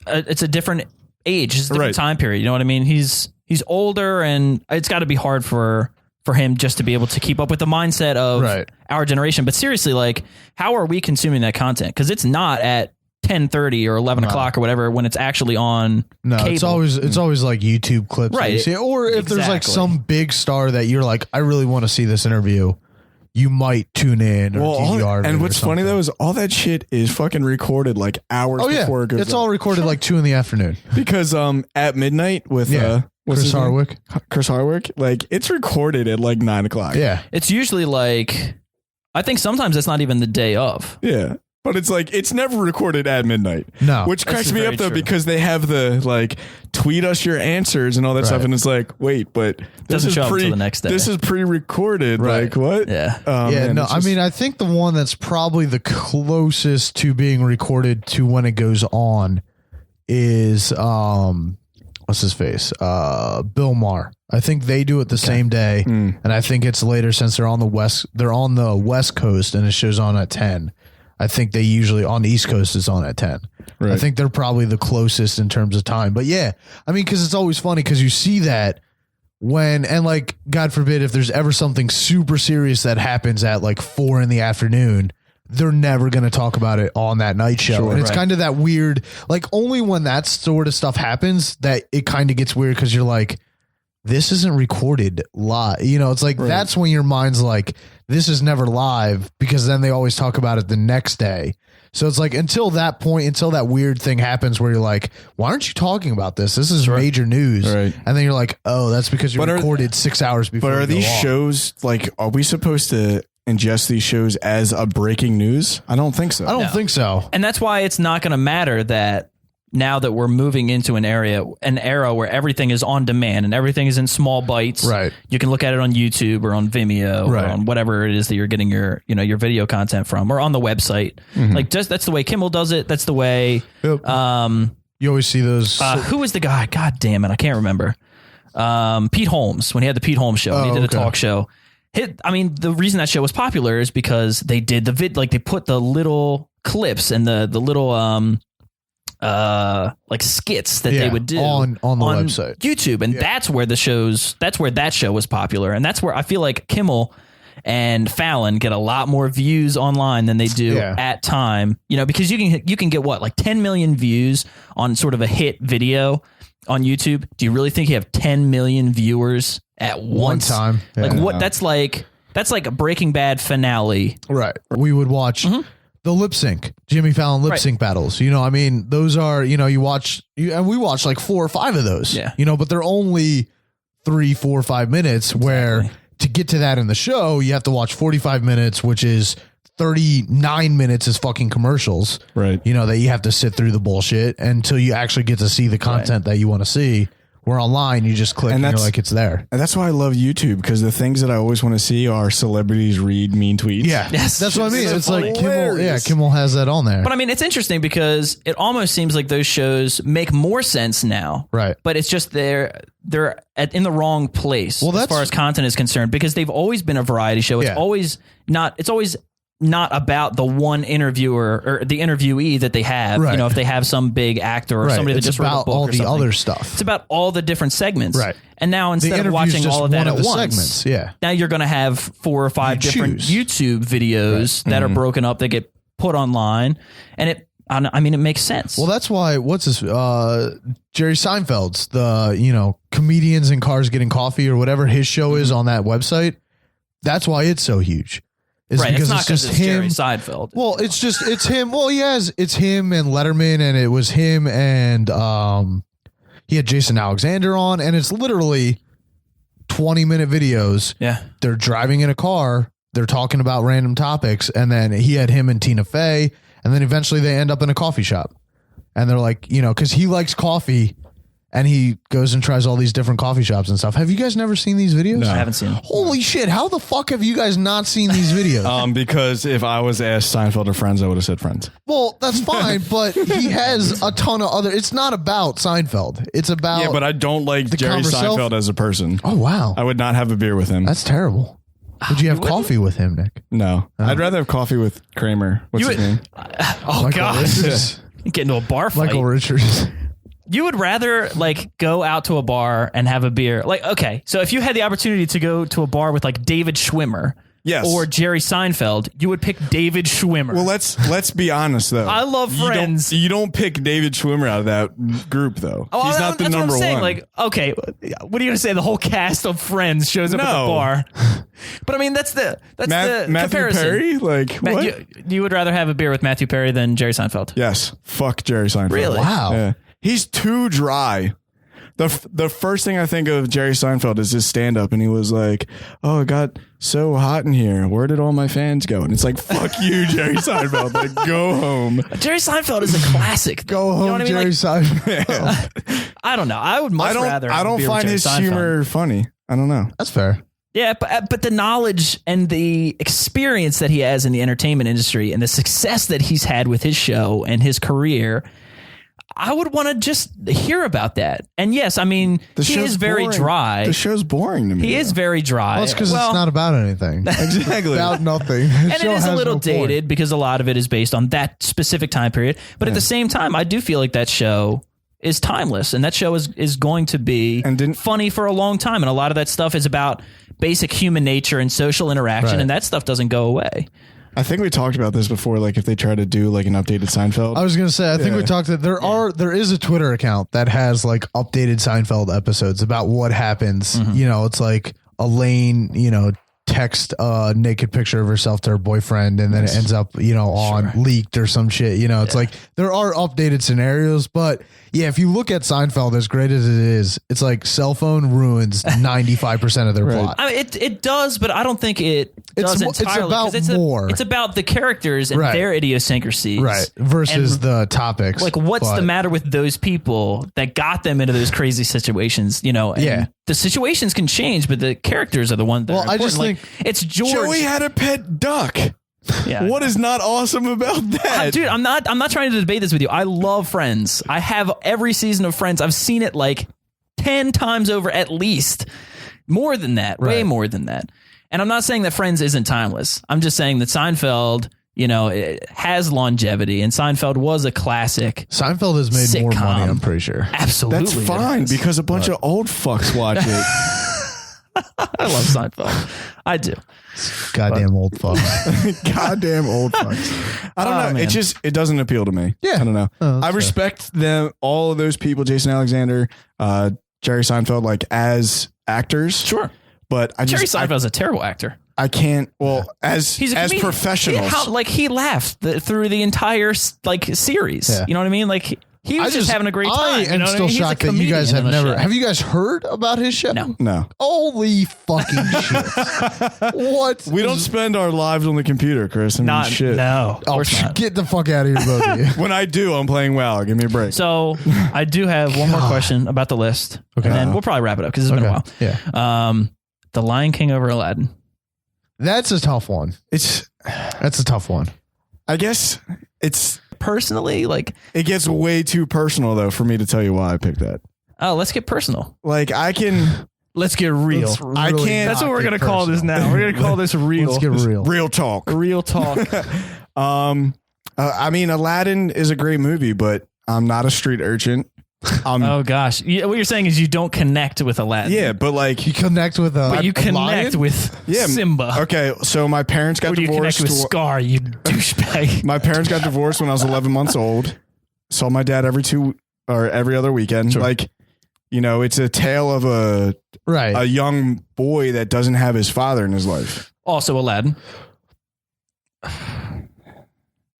it's a different age. It's a different time period. You know what I mean? He's older and it's got to be hard for him just to be able to keep up with the mindset of our generation. But seriously, like, how are we consuming that content? Because it's not at 10:30 or 11 o'clock or whatever when it's actually on cable. It's always like YouTube clips. Right. Or if there's like some big star that you're like, I really want to see this interview, you might tune in or DVR. And what's funny though is all that shit is fucking recorded like hours before it goes It's all recorded like 2 p.m. Because at midnight with Chris Hardwick, like it's recorded at like 9 o'clock. Yeah. It's usually like, I think sometimes it's not even the day of. Yeah. But it's like, it's never recorded at midnight. No. Which cracks me up though, because they have the like tweet us your answers and all that stuff. And it's like, wait, but Doesn't show up until the next day. This is pre-recorded. Right. Like what? Yeah. I mean, I think the one that's probably the closest to being recorded to when it goes on is what's his face? Bill Maher. I think they do it the same day, and I think it's later since they're on the West Coast and it shows on at 10. I think they usually on the East Coast is on at 10. Right. I think they're probably the closest in terms of time. But yeah, I mean, because it's always funny because you see that and like, God forbid, if there's ever something super serious that happens at like 4 p.m, they're never going to talk about it on that night show. Sure, and it's kind of that weird, like only when that sort of stuff happens that it kind of gets weird because you're like, this isn't recorded live. You know, it's like, that's when your mind's like, this is never live, because then they always talk about it the next day. So it's like, until that point, until that weird thing happens where you're like, why aren't you talking about this? This is major news. Right. And then you're like, oh, that's because you recorded 6 hours before. But are these shows like, are we supposed to ingest these shows as a breaking news? I don't think so. I don't think so. And that's why it's not going to matter that now that we're moving into an era where everything is on demand and everything is in small bites. Right. You can look at it on YouTube or on Vimeo or on whatever it is that you're getting your video content from, or on the website. Like, that's the way Kimmel does it. That's the way. You always see those. Who was the guy? God damn it, I can't remember. Pete Holmes, when he had the Pete Holmes show, he did a talk show. The reason that show was popular is because they did they put the little clips and the little like skits that they would do on the website, YouTube, and that's where that show was popular, and that's where I feel like Kimmel and Fallon get a lot more views online than they do at time, because you can get what, like 10 million views on sort of a hit video on YouTube. Do you really think you have 10 million viewers at one time? Like what? That's like a Breaking Bad finale, right? We would watch the lip sync, Jimmy Fallon lip sync battles. Those are, you watch, and we watch like 4 or 5 of those, but they're only 3, 4, 5 minutes where to get to that in the show, you have to watch 45 minutes, which is 39 minutes is fucking commercials, right? That you have to sit through the bullshit until you actually get to see the content that you want to see. Where online, you just click and you're like, it's there. And that's why I love YouTube, because the things that I always want to see are celebrities read mean tweets. Yeah, yes, that's what I mean. It's like Kimmel has that on there. But I mean, it's interesting because it almost seems like those shows make more sense now. Right. But it's just they're in the wrong place as far as content is concerned, because they've always been a variety show. It's always not about the one interviewer or the interviewee that they have. Right. If they have some big actor or somebody that just wrote a book all or the something. Other stuff. It's about all the different segments. Right. And now instead of watching all of that at once, segments, now you're going to have 4 or 5 different YouTube videos that are broken up that get put online, and it makes sense. Well, that's why Jerry Seinfeld's the comedians in cars getting coffee or whatever his show is on that website. That's why it's so huge. Because it's just him. Jerry Seinfeld. Well, it's him. Well, it's him and Letterman, and it was him and he had Jason Alexander on, and it's literally 20-minute videos. Yeah, they're driving in a car, they're talking about random topics, and then he had him and Tina Fey, and then eventually they end up in a coffee shop, and they're like, because he likes coffee. And he goes and tries all these different coffee shops and stuff. Have you guys never seen these videos? No. I haven't seen them. Holy shit. How the fuck have you guys not seen these videos? Because if I was asked Seinfeld or Friends, I would have said Friends. Well, that's fine, but he has a ton of other... It's not about Seinfeld. It's about... Yeah, but I don't like Jerry Seinfeld as a person. Oh, wow. I would not have a beer with him. That's terrible. Would you have coffee with him, Nick? No. I'd rather have coffee with Kramer. What's his name? Oh, God. Get into a bar fight. Michael Richards. You would rather go out to a bar and have a beer. Okay, so if you had the opportunity to go to a bar with David Schwimmer, or Jerry Seinfeld, you would pick David Schwimmer. Well, let's be honest though. I love Friends. You don't pick David Schwimmer out of that group though. Oh, he's not the number one. Okay, what are you gonna say? The whole cast of Friends shows up at the bar. But I mean, that's the Matthew comparison. Perry? What? You would rather have a beer with Matthew Perry than Jerry Seinfeld? Yes. Fuck Jerry Seinfeld. Really? Wow. Yeah. He's too dry. The first thing I think of Jerry Seinfeld is his stand up, and he was like, "Oh, it got so hot in here. Where did all my fans go?" And it's like, "Fuck you, Jerry Seinfeld. Go home." Jerry Seinfeld is a classic. Go home, Jerry Seinfeld. I don't know. I would much rather. I don't find his humor funny. I don't know. That's fair. Yeah, but the knowledge and the experience that he has in the entertainment industry and the success that he's had with his show and his career, I would want to just hear about that. And yes, I mean, he is very dry. The show's boring to me. He is very dry. Well, it's because it's not about anything. Exactly. About nothing. And it is a little dated because a lot of it is based on that specific time period. But at the same time, I do feel like that show is timeless, and that show is going to be funny for a long time. And a lot of that stuff is about basic human nature and social interaction, and that stuff doesn't go away. I think we talked about this before, like if they try to do like an updated Seinfeld. I was going to say, I think we talked that there is a Twitter account that has like updated Seinfeld episodes about what happens. You know, it's like Elaine, you know, text a naked picture of herself to her boyfriend, and then it ends up, you know, on leaked or some shit. You know, it's like there are updated scenarios, but yeah, if you look at Seinfeld, as great as it is, it's like cell phone ruins 95% of their plot. I mean, it does, but I don't think it does entirely. It's about more. It's about the characters and their idiosyncrasies. Right. Versus the topics. Like, what's the matter with those people that got them into those crazy situations, you know? And the situations can change, but the characters are the ones that are important. I just think it's George. Joey had a pet duck. Yeah. What is not awesome about that? Dude, I'm not trying to debate this with you. I love Friends. I have every season of Friends. I've seen it like 10 times over at least. More than that. Way more than that. And I'm not saying that Friends isn't timeless. I'm just saying that Seinfeld, you know, it has longevity, and Seinfeld was a classic. Seinfeld has made sitcom. More money, I'm pretty sure. Absolutely. That's fine because a bunch of old fucks watch it. I love Seinfeld. I do. Goddamn old fucks. Goddamn old fucks. I don't know. Man. It doesn't appeal to me. Yeah. I don't know. I respect them, all of those people, Jason Alexander, Jerry Seinfeld, like as actors. Sure. But Jerry Seinfeld's a terrible actor. I can't. Well, as professionals, he laughed through the entire series. Yeah. You know what I mean? Like he was just having a great time. I am still shocked that you guys have never. Have you guys heard about his show? No. Holy fucking shit! What? We don't spend our lives on the computer, Chris. I mean, shit. No. Oh, get the fuck out of here, both of you. When I do, I'm playing WoW. Give me a break. So I do have one more question about the list, and then we'll probably wrap it up because it's been a while. Yeah. The Lion King over Aladdin. That's a tough one. That's a tough one. I guess it's personally like it gets way too personal though for me to tell you why I picked that. Oh, let's get personal. Like I can. Let's get real. I can't. That's what we're gonna call this now. We're gonna call this real. Let's get real. Real talk. Real talk. I mean, Aladdin is a great movie, but I'm not a street urchin. Oh gosh, what you're saying is you don't connect with Aladdin. Yeah, but like you connect with but you connect with Simba. Okay, so my parents got divorced. You connect with Scar, you douchebag. My parents got divorced when I was 11 months old. Saw my dad every other weekend. Sure. Like, you know, it's a tale of a young boy that doesn't have his father in his life. Also Aladdin.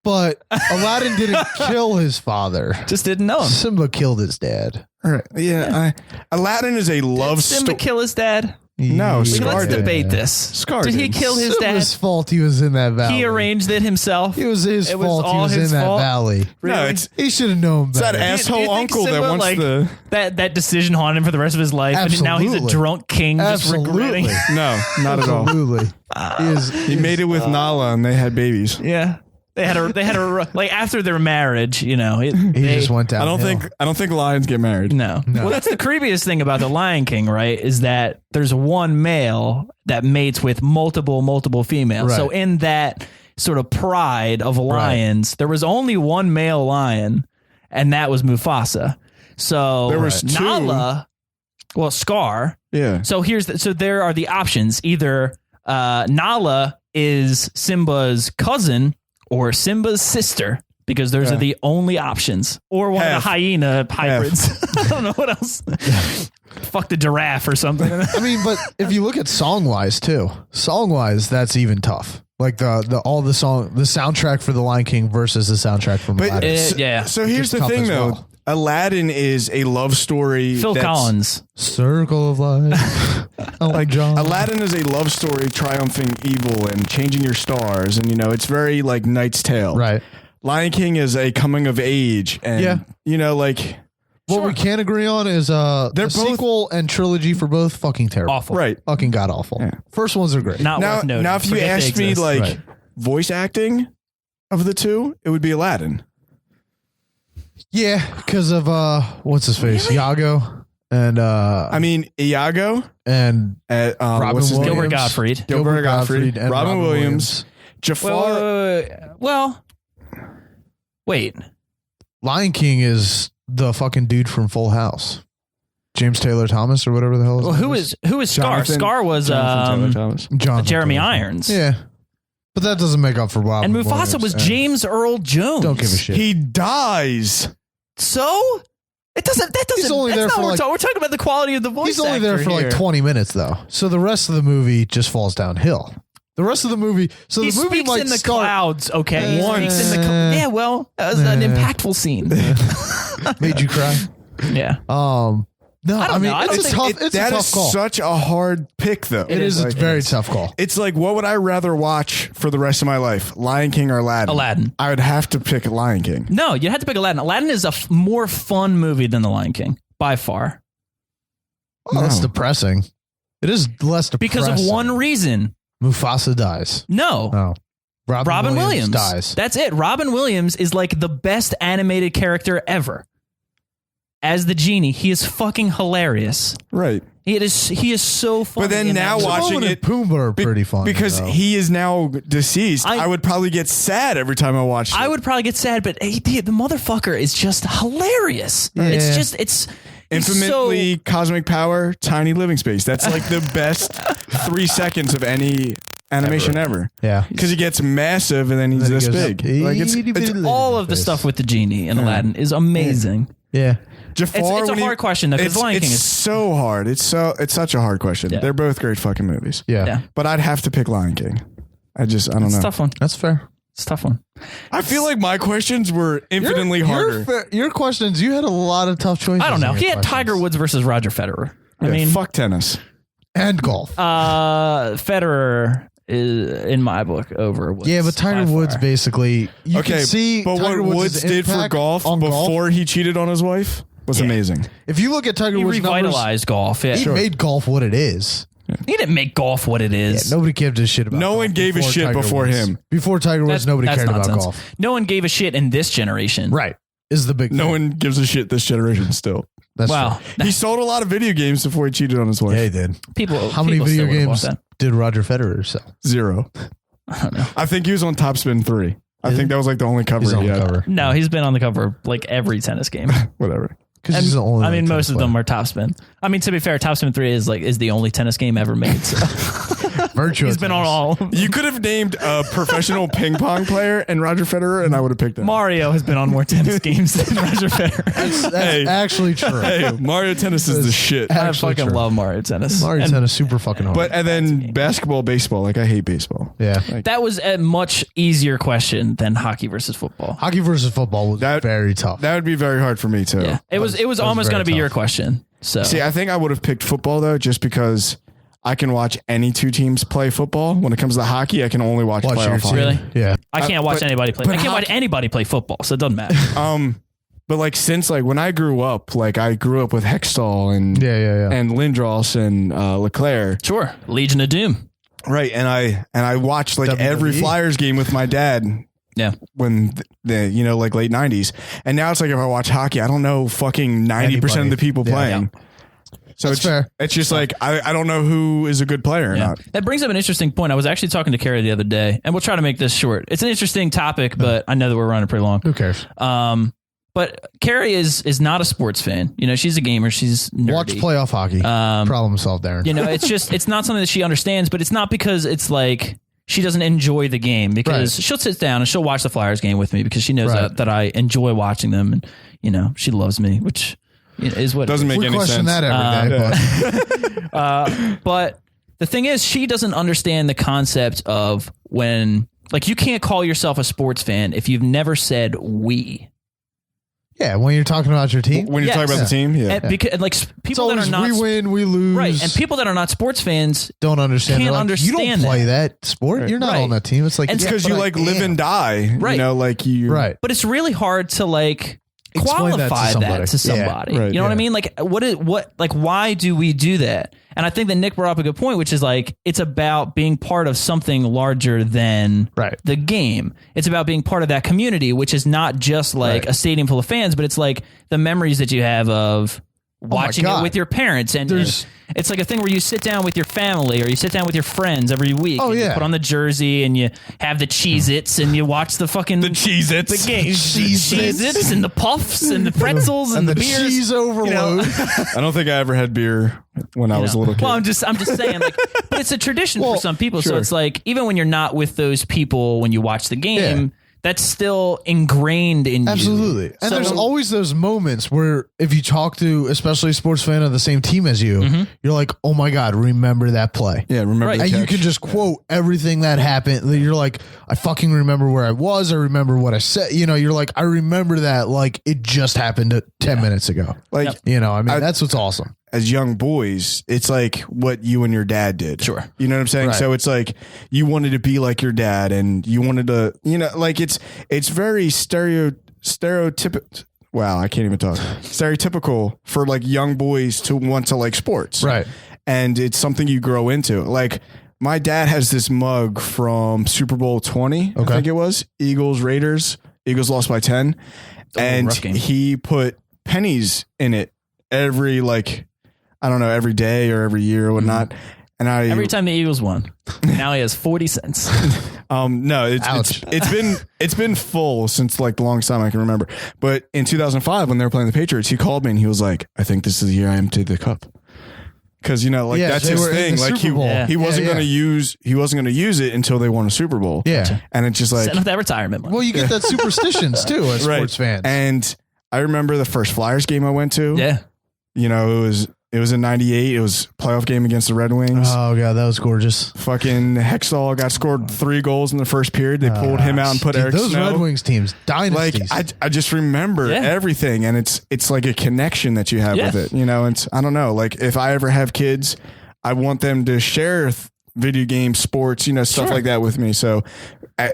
But Aladdin didn't kill his father. Just didn't know him. Simba killed his dad. All right. Yeah. Aladdin is a love story. Did Simba kill his dad? No, Scar Let's did. debate this. Scar did he kill his dad? Simba's fault he was in that valley. He arranged it himself. It was his fault he was in that valley. Really? No, he should have known better. It's that asshole uncle that wants that decision haunted him for the rest of his life. Absolutely. And now he's a drunk king just regretting. No, not at all. Absolutely. He made it with Nala and they had babies. Yeah. They had a like after their marriage, you know. He just went down. I don't think lions get married. No. Well, that's the creepiest thing about the Lion King, right? Is that there's one male that mates with multiple females. Right. So in that sort of pride of lions, there was only one male lion, and that was Mufasa. So there was Nala, Scar. Yeah. So there are the options. Either Nala is Simba's cousin or Simba's sister, because those are the only options. Or one of the hyena hybrids. I don't know what else. Fuck the giraffe or something. I mean, but if you look at song-wise too, that's even tough. Like the soundtrack for The Lion King versus the soundtrack from Aladdin. So here's the thing though. Aladdin is a love story. Phil Collins. Circle of Life. Like John. Aladdin is a love story triumphing evil and changing your stars. And, you know, it's very like Knight's Tale. Right. Lion King is a coming of age. And, you know, like What we can agree on is the both sequel and trilogy for both fucking terrible. Awful. Right. Fucking god awful. Yeah. First ones are great. Not worth noting. Now, if you Forget they asked me exist. like Right. voice acting of the two, it would be Aladdin. Yeah, because of what's his face? Iago and I mean, Iago and Robin what's his name? Gilbert Gottfried. Gilbert Gottfried, and Robin Williams, Jafar. Wait. Lion King is the fucking dude from Full House. James Taylor Thomas or whatever the hell is. Well, who is Scar? Jonathan- Scar was Jonathan Taylor Thomas. Jonathan Jeremy Taylor. Irons. Yeah. But that doesn't make up for Robin And Mufasa Williams was and- James Earl Jones. Don't give a shit. He dies. So it doesn't. That doesn't. He's only that's there not for what like- we're talking about the quality of the voice. He's only there actor for here. like 20 minutes though. So the rest of the movie just falls downhill. The rest of the movie. So He the movie speaks might in the start. clouds. Okay, he Once. speaks in the yeah. Well, that was an impactful scene. Made you cry. Yeah. No, I don't I mean know. I don't it's think tough. It's a That tough is call. such a hard pick, though. It is a very tough call. It's like, what would I rather watch for the rest of my life? Lion King or Aladdin? Aladdin. I would have to pick Lion King. No, you had to pick Aladdin. Aladdin is a more fun movie than The Lion King by far Oh, that's No. depressing. It is less depressing because of one reason. Mufasa dies. No. No, Robin Williams dies. That's it. Robin Williams is like the best animated character ever. As the genie, he is fucking hilarious. Right. He is so funny. But then in now that movie. watching Timon and it- Pumbaa are pretty funny Because though. he is now deceased, I- I would probably get sad every time I watched it. I would probably get sad, but the motherfucker is just hilarious. It's Yeah. just he's Infinitely cosmic power, tiny living space. That's like the best 3 seconds of any animation ever. Yeah. Because he gets massive and then he's Then he this goes big. Like it's all of the stuff with the genie and Aladdin is amazing. Yeah. Jafar. It's a when he- hard question though, because It's, Lion it's King is so hard. It's such a hard question. Yeah. They're both great fucking movies. Yeah. yeah, But I'd have to pick Lion King. I don't it's know. a tough one. That's fair. It's a tough one. I feel like my questions were infinitely harder. Your questions, you had a lot of tough choices. I don't know. in He your had questions. Tiger Woods versus Roger Federer. I Yeah, mean, fuck tennis. and golf. Federer is in my book over Woods. Yeah, but Tiger by Woods far. basically you Okay, can see but Tiger what Woods' Woods did for impact golf on before he cheated on his wife was amazing. If you look at Tiger He Woods' numbers, revitalized golf. Yeah. he made golf what it is. He didn't make golf what it is. Nobody gave a shit about. No golf one gave a before shit Tiger before Woods. him. Before Tiger Woods, nobody That's cared about nonsense. golf. No one gave a shit in this generation. Right? Is the big No thing. one gives a shit this generation still. That's Wow. true. He sold a lot of video games before he cheated on his wife. Yeah, he did. People. How many people video still would've bought games that. did Roger Federer sell? 0. I don't know. I think he was on Top Spin 3. I Is think that was like the only cover He's on he the had. cover No, he's been on the cover of like every tennis game. Whatever. because And, he's the only. I mean, like, most of tennis them are Top Spin. I mean, to be fair, Top Spin 3 is the only tennis game ever made. So. player. Virtual. He's been on all. You could have named a professional ping pong player and Roger Federer, and I would have picked that. Mario has been on more tennis games than Roger Federer. That's Hey. actually true. Hey, Mario Tennis is the shit. I Actually fucking true. love Mario Tennis. Mario And Tennis super fucking hard. And then basketball, baseball. Like, I hate baseball. yeah, that was a much easier question than hockey versus football. hockey versus football was That- very tough. That would be very hard for me, too. Yeah, it was was almost very going to be your tough. question. So See, I think I would have picked football, though, just because I can watch any two teams play football. When it comes to hockey, I can only watch Watch your playoff team. hockey. Really? Yeah, I can't watch but- anybody play. but I can't watch hockey- anybody play football, so it doesn't matter. But like since like when I grew up, like I grew up with Hextall and yeah. and Lindros and Leclerc, Sure, Legion of Doom. right? And I watched like every WWE. Flyers game with my dad Yeah, when the like late 90s, and now it's like if I watch hockey, I don't know fucking 90% of the people Yeah. playing. So That's it's fair. It's just like I don't know who is a good player or yeah. not. That brings up an interesting point. I was actually talking to Carrie the other day, and we'll try to make this short. It's an interesting topic, but I know that we're running pretty long. Who cares? But Carrie is not a sports fan. You know, she's a gamer. She's nerdy. Watch playoff hockey. Problem solved, Darren. You know, it's not something that she understands, but it's not because it's like she doesn't enjoy the game, because Right. she'll sit down and she'll watch the Flyers game with me because she knows Right. that I enjoy watching them, and you know, she loves me, which is what Doesn't make we any question sense. that every day, but But the thing is, she doesn't understand the concept of when, like, you can't call yourself a sports fan if you've never said we. yeah, when you're talking about your team, When you're Yes. talking about the team, yeah. And because like it's people that always are not we win, we lose. right, and people that are not sports fans, don't understand. can't They're like, you don't understand play that sport. You're not Right. on that team. It's like And It's yeah, because but you I like live am. and die. Right. You know, like you Right. but it's really hard to like Explain qualify that to somebody. Yeah, right, you know what I mean? Like why do we do that? And I think that Nick brought up a good point, which is like, it's about being part of something larger than the game. It's about being part of that community, which is not just like a stadium full of fans, but it's like the memories that you have of watching it with your parents. And it's like a thing where you sit down with your family or you sit down with your friends every week. Oh, You put on the jersey and you have the Cheez-Its and you watch the fucking... The Cheez-Its. The game. Cheez-Its and the puffs and the pretzels and the beers. Cheese overload. I don't think I ever had beer when I was a little kid. Well, I'm just saying, like, but it's a tradition for some people. So it's like, even when you're not with those people when you watch the game, that's still ingrained in you. Absolutely. And there's always those moments where if you talk to, especially a sports fan of the same team as you, you're like, oh my God, remember that play. Yeah, remember the And catch. you can just quote everything that happened. You're like, I fucking remember where I was. I remember what I said. You know, you're like, I remember that like it just happened 10 minutes ago. Like, you know, I mean, that's what's awesome. As young boys, it's like what you and your dad did. Sure. You know what I'm saying? Right. So it's like you wanted to be like your dad and you wanted to, you know, like it's very stereotypical. Wow, I can't even talk. Stereotypical for like young boys to want to like sports. Right. And it's something you grow into. Like my dad has this mug from Super Bowl 20, I think it was. Eagles, Raiders. Eagles lost by 10. And he put pennies in it every like, I don't know, every day or every year or whatnot. And every time the Eagles won, now he has 40 cents. No, it's been full since like the longest time I can remember. But in 2005, when they were playing the Patriots, he called me and he was like, I think this is the year I emptied the cup. Cause you know, like that's his thing. Like he wasn't going to use it until they won a Super Bowl. Yeah. And it's just like, setting up that retirement money. Well, you get that superstitions too as sports fans. And I remember the first Flyers game I went to. Yeah. You know, it was in 98. It was playoff game against the Red Wings. Oh God, that was gorgeous. Fucking Hextall got scored 3 goals in the first period. They pulled him out and put Eric those Snow. Red Wings teams, dynasties. Like I just remember everything, and it's like a connection that you have with it. You know, and I don't know. Like if I ever have kids, I want them to share video games, sports, you know, stuff like that with me. So I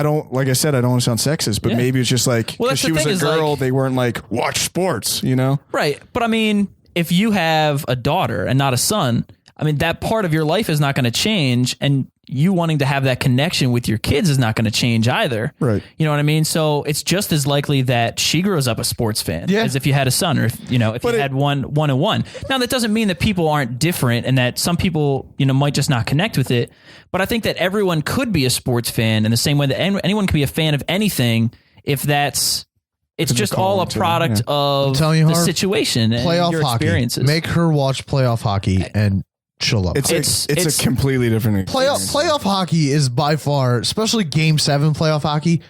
don't, like I said, I don't want to sound sexist, but maybe it's just like, because she was a girl, like, they weren't like, watch sports, you know? Right. But I mean, if you have a daughter and not a son, I mean, that part of your life is not going to change, and you wanting to have that connection with your kids is not going to change either. Right. You know what I mean? So it's just as likely that she grows up a sports fan as if you had a son, or if you had one and one. Now, that doesn't mean that people aren't different and that some people, you know, might just not connect with it. But I think that everyone could be a sports fan in the same way that anyone can be a fan of anything if it's just all a product of the situation and playoff your hockey. Experiences. Make her watch playoff hockey and she'll love it. It's a completely different experience. Playoff hockey is by far, especially Game 7 playoff hockey,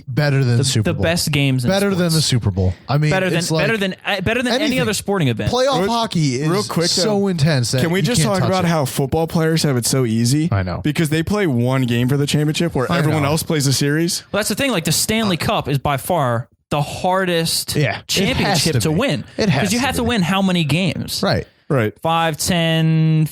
better than the Super Bowl. The best games in better sports. than the Super Bowl. I mean, better than any other sporting event. Playoff hockey is real quick, so intense. That can we just talk about how football players have it so easy? I know. Because they play one game for the championship where everyone else plays a series. Well, that's the thing. Like the Stanley Cup is by far the hardest championship to win. Because you have to win how many games? Right. 5, 10,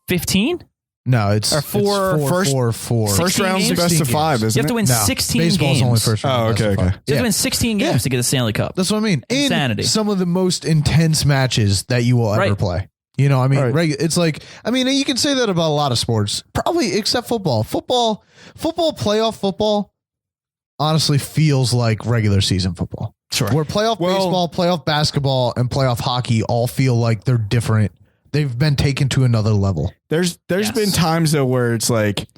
15? No, it's four. First round's the best of 5, isn't it? You have to win 16 baseball's games. Only first round. Oh, okay. You have to win 16 games to get the Stanley Cup. That's what I mean. Insanity. And some of the most intense matches that you will ever play. You know, I mean, it's like, I mean, you can say that about a lot of sports, probably except football. Playoff football, honestly feels like regular season football. Sure. Where playoff baseball, playoff basketball, and playoff hockey all feel like they're different. They've been taken to another level. There's been times though where it's like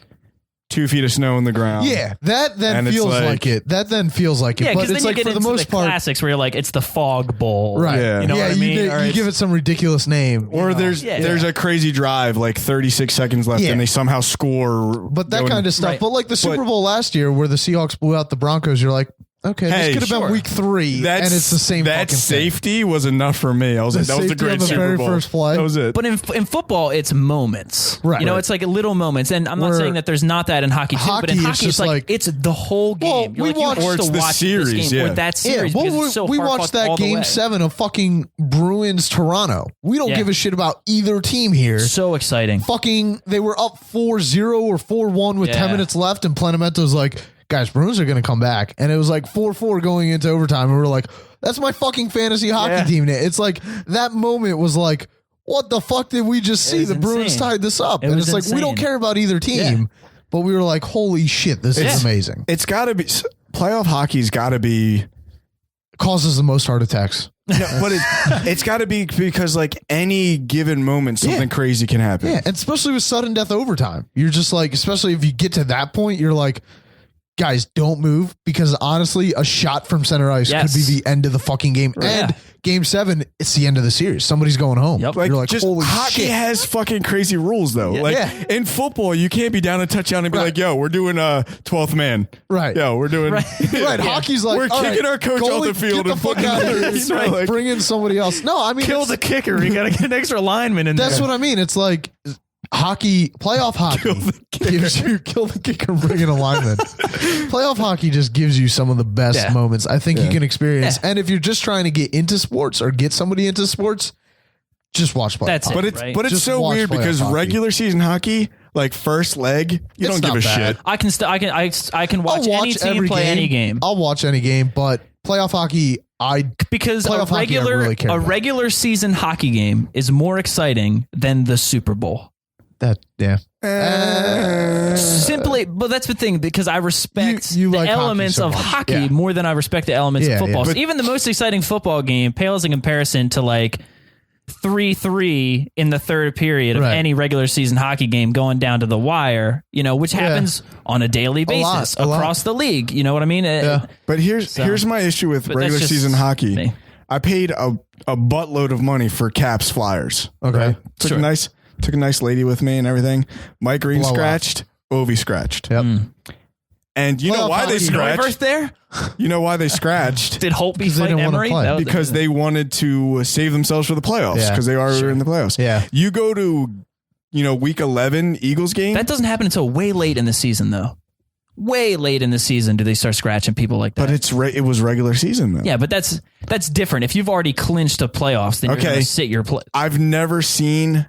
2 feet of snow on the ground. Yeah, that then feels like it. That then feels like it. Yeah, but because it's then you like get for the into most the part, classics where you're like, it's the Fog Bowl. right? Yeah. You know what I mean? You give it some ridiculous name. Or there's a crazy drive, like 36 seconds left, and they somehow score. But that kind of stuff. Right. But like the Super Bowl last year where the Seahawks blew out the Broncos, you're like, okay, this could have been week 3, and it's the same. That safety was enough for me. I was like, that was the great Super Bowl. First play. That was it. But in football, it's moments. Right. You know, it's like little moments. And I'm not saying that there's not that in hockey too, but in hockey, it's like it's the whole game. Well, you have to watch series, this game or that series. Well, because it's so we hard watched fought all that the game way. 7 of fucking Bruins Toronto. We don't give a shit about either team here. So exciting. Fucking, they were up 4-0 or 4-1 with 10 minutes left, and Plenamento's like, guys, Bruins are going to come back. And it was like 4-4 going into overtime. And we were like, that's my fucking fantasy hockey team. It's like that moment was like, what the fuck did we just see? The Bruins tied this up. And it's like, we don't care about either team. But we were like, holy shit, this is amazing. It's got to be, playoff hockey's got to be. Causes the most heart attacks. No, but it's got to be because like any given moment, something crazy can happen. Yeah, and especially with sudden death overtime. You're just like, especially if you get to that point, you're like, guys, don't move, because honestly, a shot from center ice could be the end of the fucking game. Right. And game 7, it's the end of the series. Somebody's going home. Yep. Like, you're like, just holy hockey shit. has fucking crazy rules though. In football, you can't be down a touchdown and be like, yo, we're doing a 12th man. Right. Yo, we're doing. Right. Hockey's like, we're kicking our coach off the field get and the fuck fucking out of here. right. Like, bring in somebody else. No, I mean, Kill the kicker. You got to get an extra lineman in there. that's what I mean. It's like hockey, playoff hockey gives you kill the kicker, bring in a lineman. Playoff hockey just gives you some of the best moments I think you can experience. And if you're just trying to get into sports or get somebody into sports, just watch playoff. That's hockey. it. But it's Just so watch weird playoff because hockey. regular season hockey, like first leg, you It's don't give not a bad. shit. I can watch any team play any game. I'll watch any game, but playoff hockey, Because playoff hockey, I really care about. regular season hockey game is more exciting than the Super Bowl. Simply, but that's the thing, because I respect You the like hockey elements so of much. hockey Yeah. more than I respect the elements of football. yeah. So even the most exciting football game pales in comparison to like 3-3 in the third period of any regular season hockey game going down to the wire, which happens on a daily basis across the league. You know what I mean? But here's my issue with regular season hockey. me. I paid a buttload of money for Caps Flyers. Okay. Took a nice lady with me and everything. Mike Green scratched. Ovi scratched. Yep. And you know why they scratched? Neuwirth there? You know why they scratched? Did Holtby Because they fight didn't wanna Emery? play. That was Because they wanted to save themselves for the playoffs because they are in the playoffs. Yeah. You go to, week 11 Eagles game. That doesn't happen until way late in the season, though. Way late in the season do they start scratching people like that. But it was regular season though. Yeah, but that's different. If you've already clinched a playoffs, then you're going to sit your play. I've never seen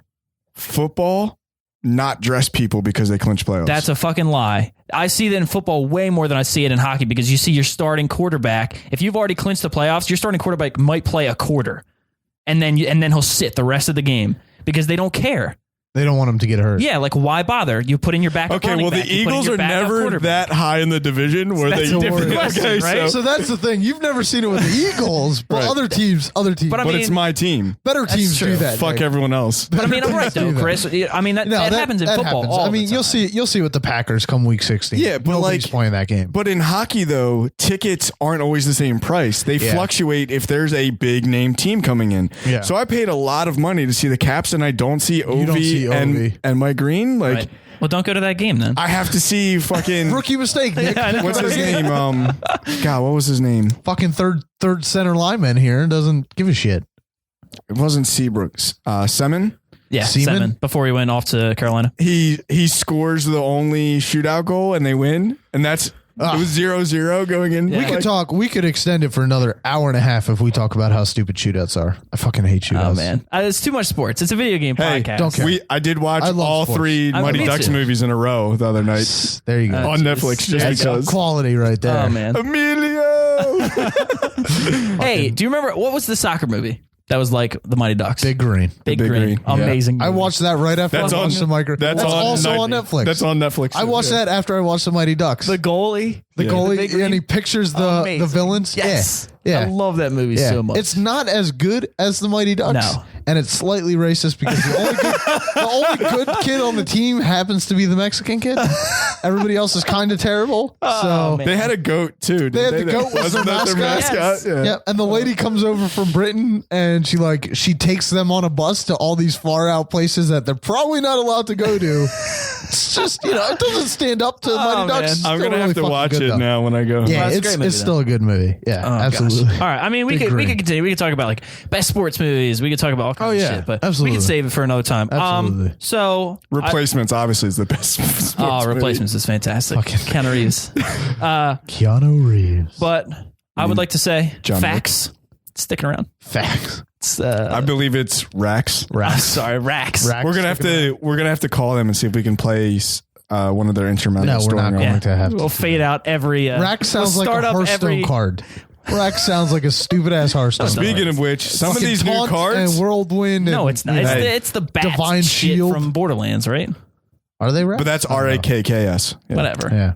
football not dress people because they clinch playoffs. That's a fucking lie. I see that in football way more than I see it in hockey, because you see your starting quarterback. If you've already clinched the playoffs, your starting quarterback might play a quarter, and then he'll sit the rest of the game because they don't care. They don't want him to get hurt. Yeah, like why bother? You put in your backup. Okay, well, the Eagles are never that high in the division where That's they a different question, okay, right? So that's the thing. You've never seen it with the Eagles, but other teams. But But it's my team. Better teams true. do that. Fuck Nick. everyone else. But I mean, I'm right though, Chris. I mean, that happens in football. happens. All I mean, the time. you'll see with the Packers come week 16. Yeah, but nobody's playing that game. But in hockey, though, tickets aren't always the same price. They fluctuate if there's a big name team coming in. Yeah. So I paid a lot of money to see the Caps, and I don't see Ovi and Mike Green. Like, Right. Well, don't go to that game then. I have to see fucking Rookie mistake, Nick. what's his name? God, what was his name? Fucking third center lineman here doesn't give a shit. It wasn't Seabrook. Seaman. Yeah, Seaman? 7 before he went off to Carolina. He scores the only shootout goal and they win, and that's it was 0-0 going in. Yeah. We could extend it for another hour and a half if we talk about how stupid shootouts are. I fucking hate shootouts. Oh man, it's too much sports. It's a video game podcast. don't care. I did watch I love all sports. 3 I Mighty me Ducks too. movies in a row the other night There you go. on Netflix it's just because. Quality right there. Oh man. Emilio. Hey, do you remember what was the soccer movie that was like the Mighty Ducks? Big Green. Big Big Green. Green. Amazing. I movie. watched that right after That's I on watched the micro. That's also on Netflix. That's on Netflix. I watched that after I watched the Mighty Ducks. the goalie. The Yeah. goalie, The Big Green? and he pictures the villains. Yes. Yeah. I love that movie so much. It's not as good as the Mighty Ducks. No. And it's slightly racist because the only good kid on the team happens to be the Mexican kid. Everybody else is kind of terrible. So man. They had a goat too. they had the goat was their Wasn't that mascot. Yes. Yeah, and the lady comes over from Britain and she takes them on a bus to all these far out places that they're probably not allowed to go to. It's just, it doesn't stand up to Mighty man. Ducks. It's I'm still gonna really have to fucking watch good, it though. now when I go. Yeah, it's a great movie, it's still a good movie. Yeah, Oh, absolutely. gosh. All right. I mean, we Big could Green. continue. We could talk about like best sports movies. We could talk about all kinds of shit, but absolutely. we could save it for another time. Absolutely. So Replacements obviously is the best. sports movie. Replacements is fantastic. Keanu Reeves. Keanu Reeves. But I would like to say John facts. Sticking around. Facts. It's, I believe it's Rax. sorry, Rax. Rax. We're gonna have to call them and see if we can play one of their instrumentals. No, we're not going to have. We'll fade out every. Rack sounds like a Hearthstone card. Rack sounds like a stupid ass Hearthstone. Speaking of which, some of these new cards and Whirlwind. No, it's not. It's the bat Divine shit Shield from Borderlands, right? Are they Rack? but that's RAKKS. Yeah. Whatever. Yeah.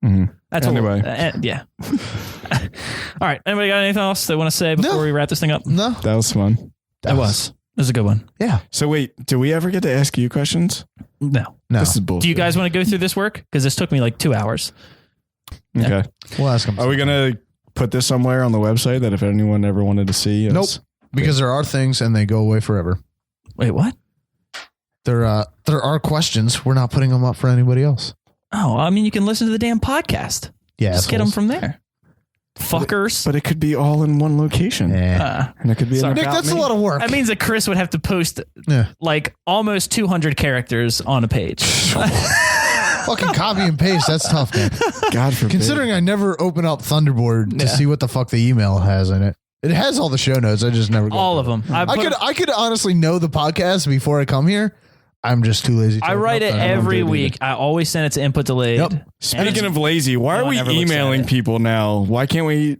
Mm-hmm. That's Anyway. yeah. All right. Anybody got anything else they want to say before we wrap this thing up? No. That was fun. It was a good one. Yeah. So wait, do we ever get to ask you questions? No. This is bullshit. Do you guys want to go through this work? Because this took me like 2 hours. Okay. We'll ask them. Are we gonna put this somewhere on the website that if anyone ever wanted to see? Nope. Because there are things and they go away forever. Wait, what? There are questions. We're not putting them up for anybody else. Oh, I mean, you can listen to the damn podcast. Yeah. Just get them from there. Fuckers. But it could be all in one location. Yeah. And it could be Sorry. Nick, that's a lot of work. That means that Chris would have to post like almost 200 characters on a page. Fucking copy and paste. That's tough, man. God forbid. Considering I never open up Thunderbird to see what the fuck the email has in it. It has all the show notes. I just never go All of them. I could honestly know the podcast before I come here. I'm just too lazy. I write it every week. I always send it to input delayed. Yep. Speaking of lazy, why are we emailing people now? Why can't we?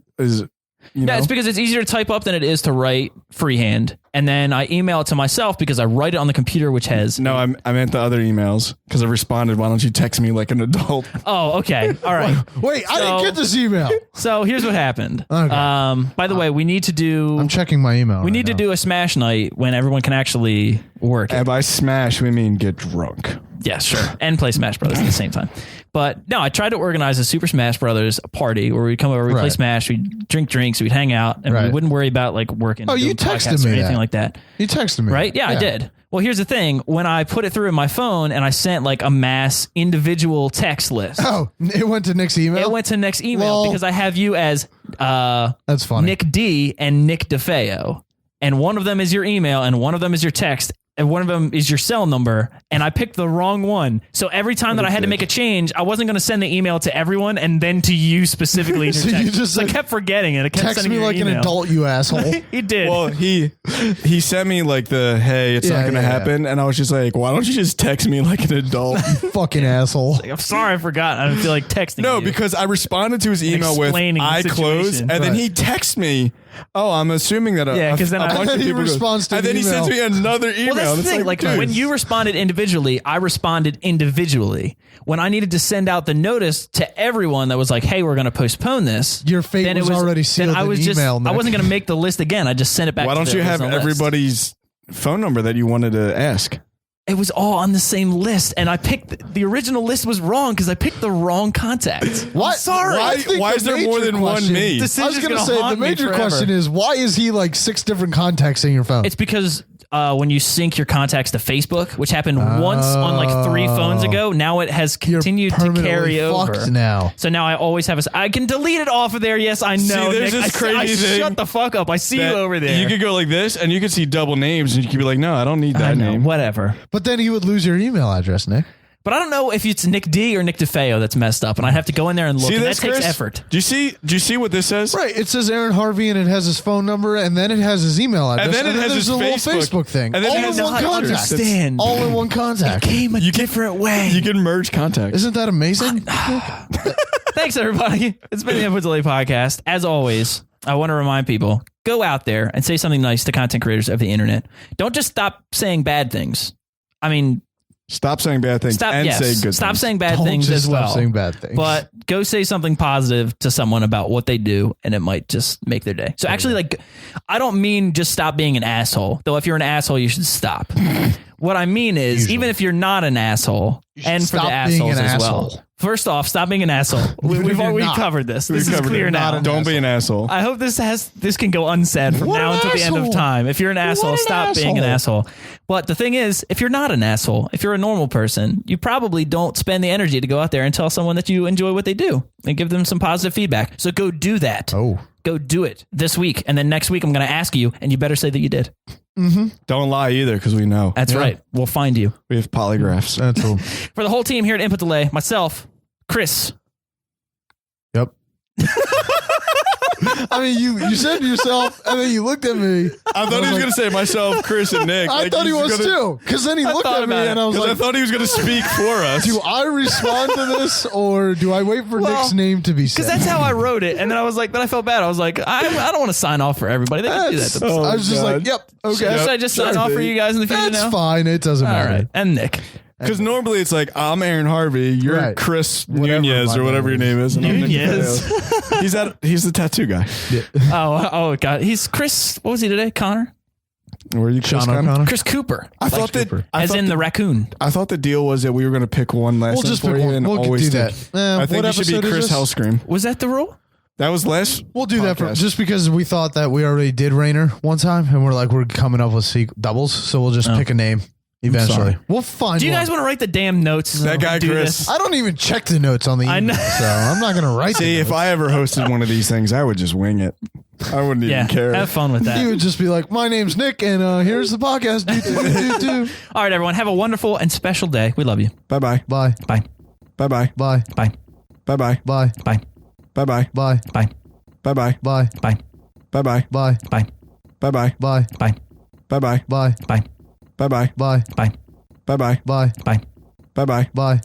It's because it's easier to type up than it is to write freehand. And then I email it to myself because I write it on the computer, which has... No, I meant the other emails because I responded, why don't you text me like an adult? Oh, okay. All right. Wait, I didn't get this email. So here's what happened. Okay. By the way, we need to do... I'm checking my email. We need to do a Smash night when everyone can actually work it. And by smash, we mean get drunk. Yeah, sure. And play Smash Brothers at the same time. But no, I tried to organize a Super Smash Brothers party where we'd come over, we'd play Smash, we'd drink drinks, we'd hang out, and we wouldn't worry about like working. Oh, you texted me or anything like that. You texted me. Right? Yeah, I did. Well, here's the thing. When I put it through in my phone and I sent like a mass individual text list. Oh, it went to Nick's email? It went to Nick's email because I have you as that's funny. Nick D and Nick DeFeo. And one of them is your email and one of them is your text. And one of them is your cell number, and I picked the wrong one. So every time that I had to make a change, I wasn't going to send the email to everyone and then to you specifically. In your text. You just I kept forgetting it. I kept text me like an adult, you asshole. He did. Well, he sent me like the, hey, it's not going to happen. And I was just like, why don't you just text me like an adult? Fucking asshole. I'm sorry, I forgot. I don't feel like texting No, you. because I responded to his email with, I close, and then he texts me, oh, I'm assuming that because then a bunch of he people responds to and then he sends me another email. Well, that's the thing. Like when you responded individually, I responded individually. When I needed to send out the notice to everyone that was like, "Hey, we're going to postpone this," your fate was already sealed. Then I was in email, I wasn't going to make the list again. I just sent it back. Why don't you have everybody's phone number that you wanted to ask? It was all on the same list, and I picked the original list was wrong because I picked the wrong contact. What? I'm sorry. Why is there more than one me? I was going to say the major question is why is he like 6 different contacts in your phone? It's because when you sync your contacts to Facebook, which happened once on like 3 phones ago, now it has continued to carry over. Now, so now I always have I can delete it off of there. Yes, I know. See, there's this crazy thing. Shut the fuck up. I see you over there. You could go like this, and you could see double names, and you could be like, no, I don't need that name. Whatever. But then he would lose your email address, Nick. But I don't know if it's Nick D or Nick DeFeo that's messed up, and I have to go in there and look. See and this, that takes Chris? effort. Do you see what this says? Right. It says Aaron Harvey, and it has his phone number, and then it has his email address, and then it has his a little Facebook thing. And then all it has in one contact. Understand. All in one contact. It came a different way. You can merge contacts. Isn't that amazing? Thanks, everybody. It's been the Input Delay Podcast. As always, I want to remind people, go out there and say something nice to content creators of the internet. Don't just stop saying bad things. I mean... Stop saying bad things say good things. Stop saying bad things as well. Stop saying bad things. But go say something positive to someone about what they do, and it might just make their day. So actually, like, I don't mean just stop being an asshole. Though if you're an asshole, you should stop. What I mean is, even if you're not an asshole, and for the assholes as well. First off, stop being an asshole. We've already covered this. This is clear now. Don't be an asshole. I hope this can go unsaid from now until the end of time. If you're an asshole, stop being an asshole. But the thing is, if you're not an asshole, if you're a normal person, you probably don't spend the energy to go out there and tell someone that you enjoy what they do and give them some positive feedback. So go do that. Go do it this week. And then next week, I'm going to ask you, and you better say that you did. Mm-hmm. Don't lie either, because we know. That's right. We'll find you. We have polygraphs. That's cool. For the whole team here at Input Delay, myself, Chris. Yep. I mean, you said to yourself, and then you looked at me. I thought he was going to say myself, Chris, and Nick. I thought he was too. Because then he looked at me, and I was like, I thought he was going to speak for us. do I respond to this, or do I wait for Nick's name to be said? Because that's how I wrote it, and then I was like, but I felt bad. I was like, I don't want to sign off for everybody. They can do that themselves. I was just like, yep, okay. Should I just sign off for you guys in the future That's now? fine. It doesn't All matter. right, and Nick. Because normally it's like, I'm Aaron Harvey, you're Right. Chris Whatever Nunez my or whatever your name name is. And I'm Nick Nunez. Mateo. He's the tattoo guy. Oh God, he's Chris. What was he today? Connor. Were you Chris Sean Connor? O'Connor? Chris Cooper. I thought that, Cooper. As in the raccoon. I thought the deal was that we were going to pick one last We'll name just for pick you one. and We'll always do stick. that. I think what it should be episode is Chris this? Hellscream. Was that the rule? That was last. We'll do that podcast. just because we thought that we already did Rainer one time, and we're coming up with doubles, so we'll just pick a name eventually. sorry. We'll find. Do you one. guys want to write the damn notes? That guy, Do Chris. this? I don't even check the notes on the I email, know. so I'm not going to write. See, the if notes. I ever hosted one of these things, I would just wing it. I wouldn't Yeah, even care. have fun with You that. would just be like, "My name's Nick, and here's the podcast." Do. All right, everyone, have a wonderful and special day. We love you. Bye-bye. Bye. Bye. Bye-bye. Bye. Bye. Bye-bye. Bye. Bye. Bye-bye. Bye. Bye. Bye-bye. Bye. Bye. Bye-bye. Bye. Bye. Bye-bye. Bye. Bye. Bye-bye. Bye. Bye. Bye-bye. Bye. Bye. Bye-bye. Bye. Bye. Bye-bye. Bye.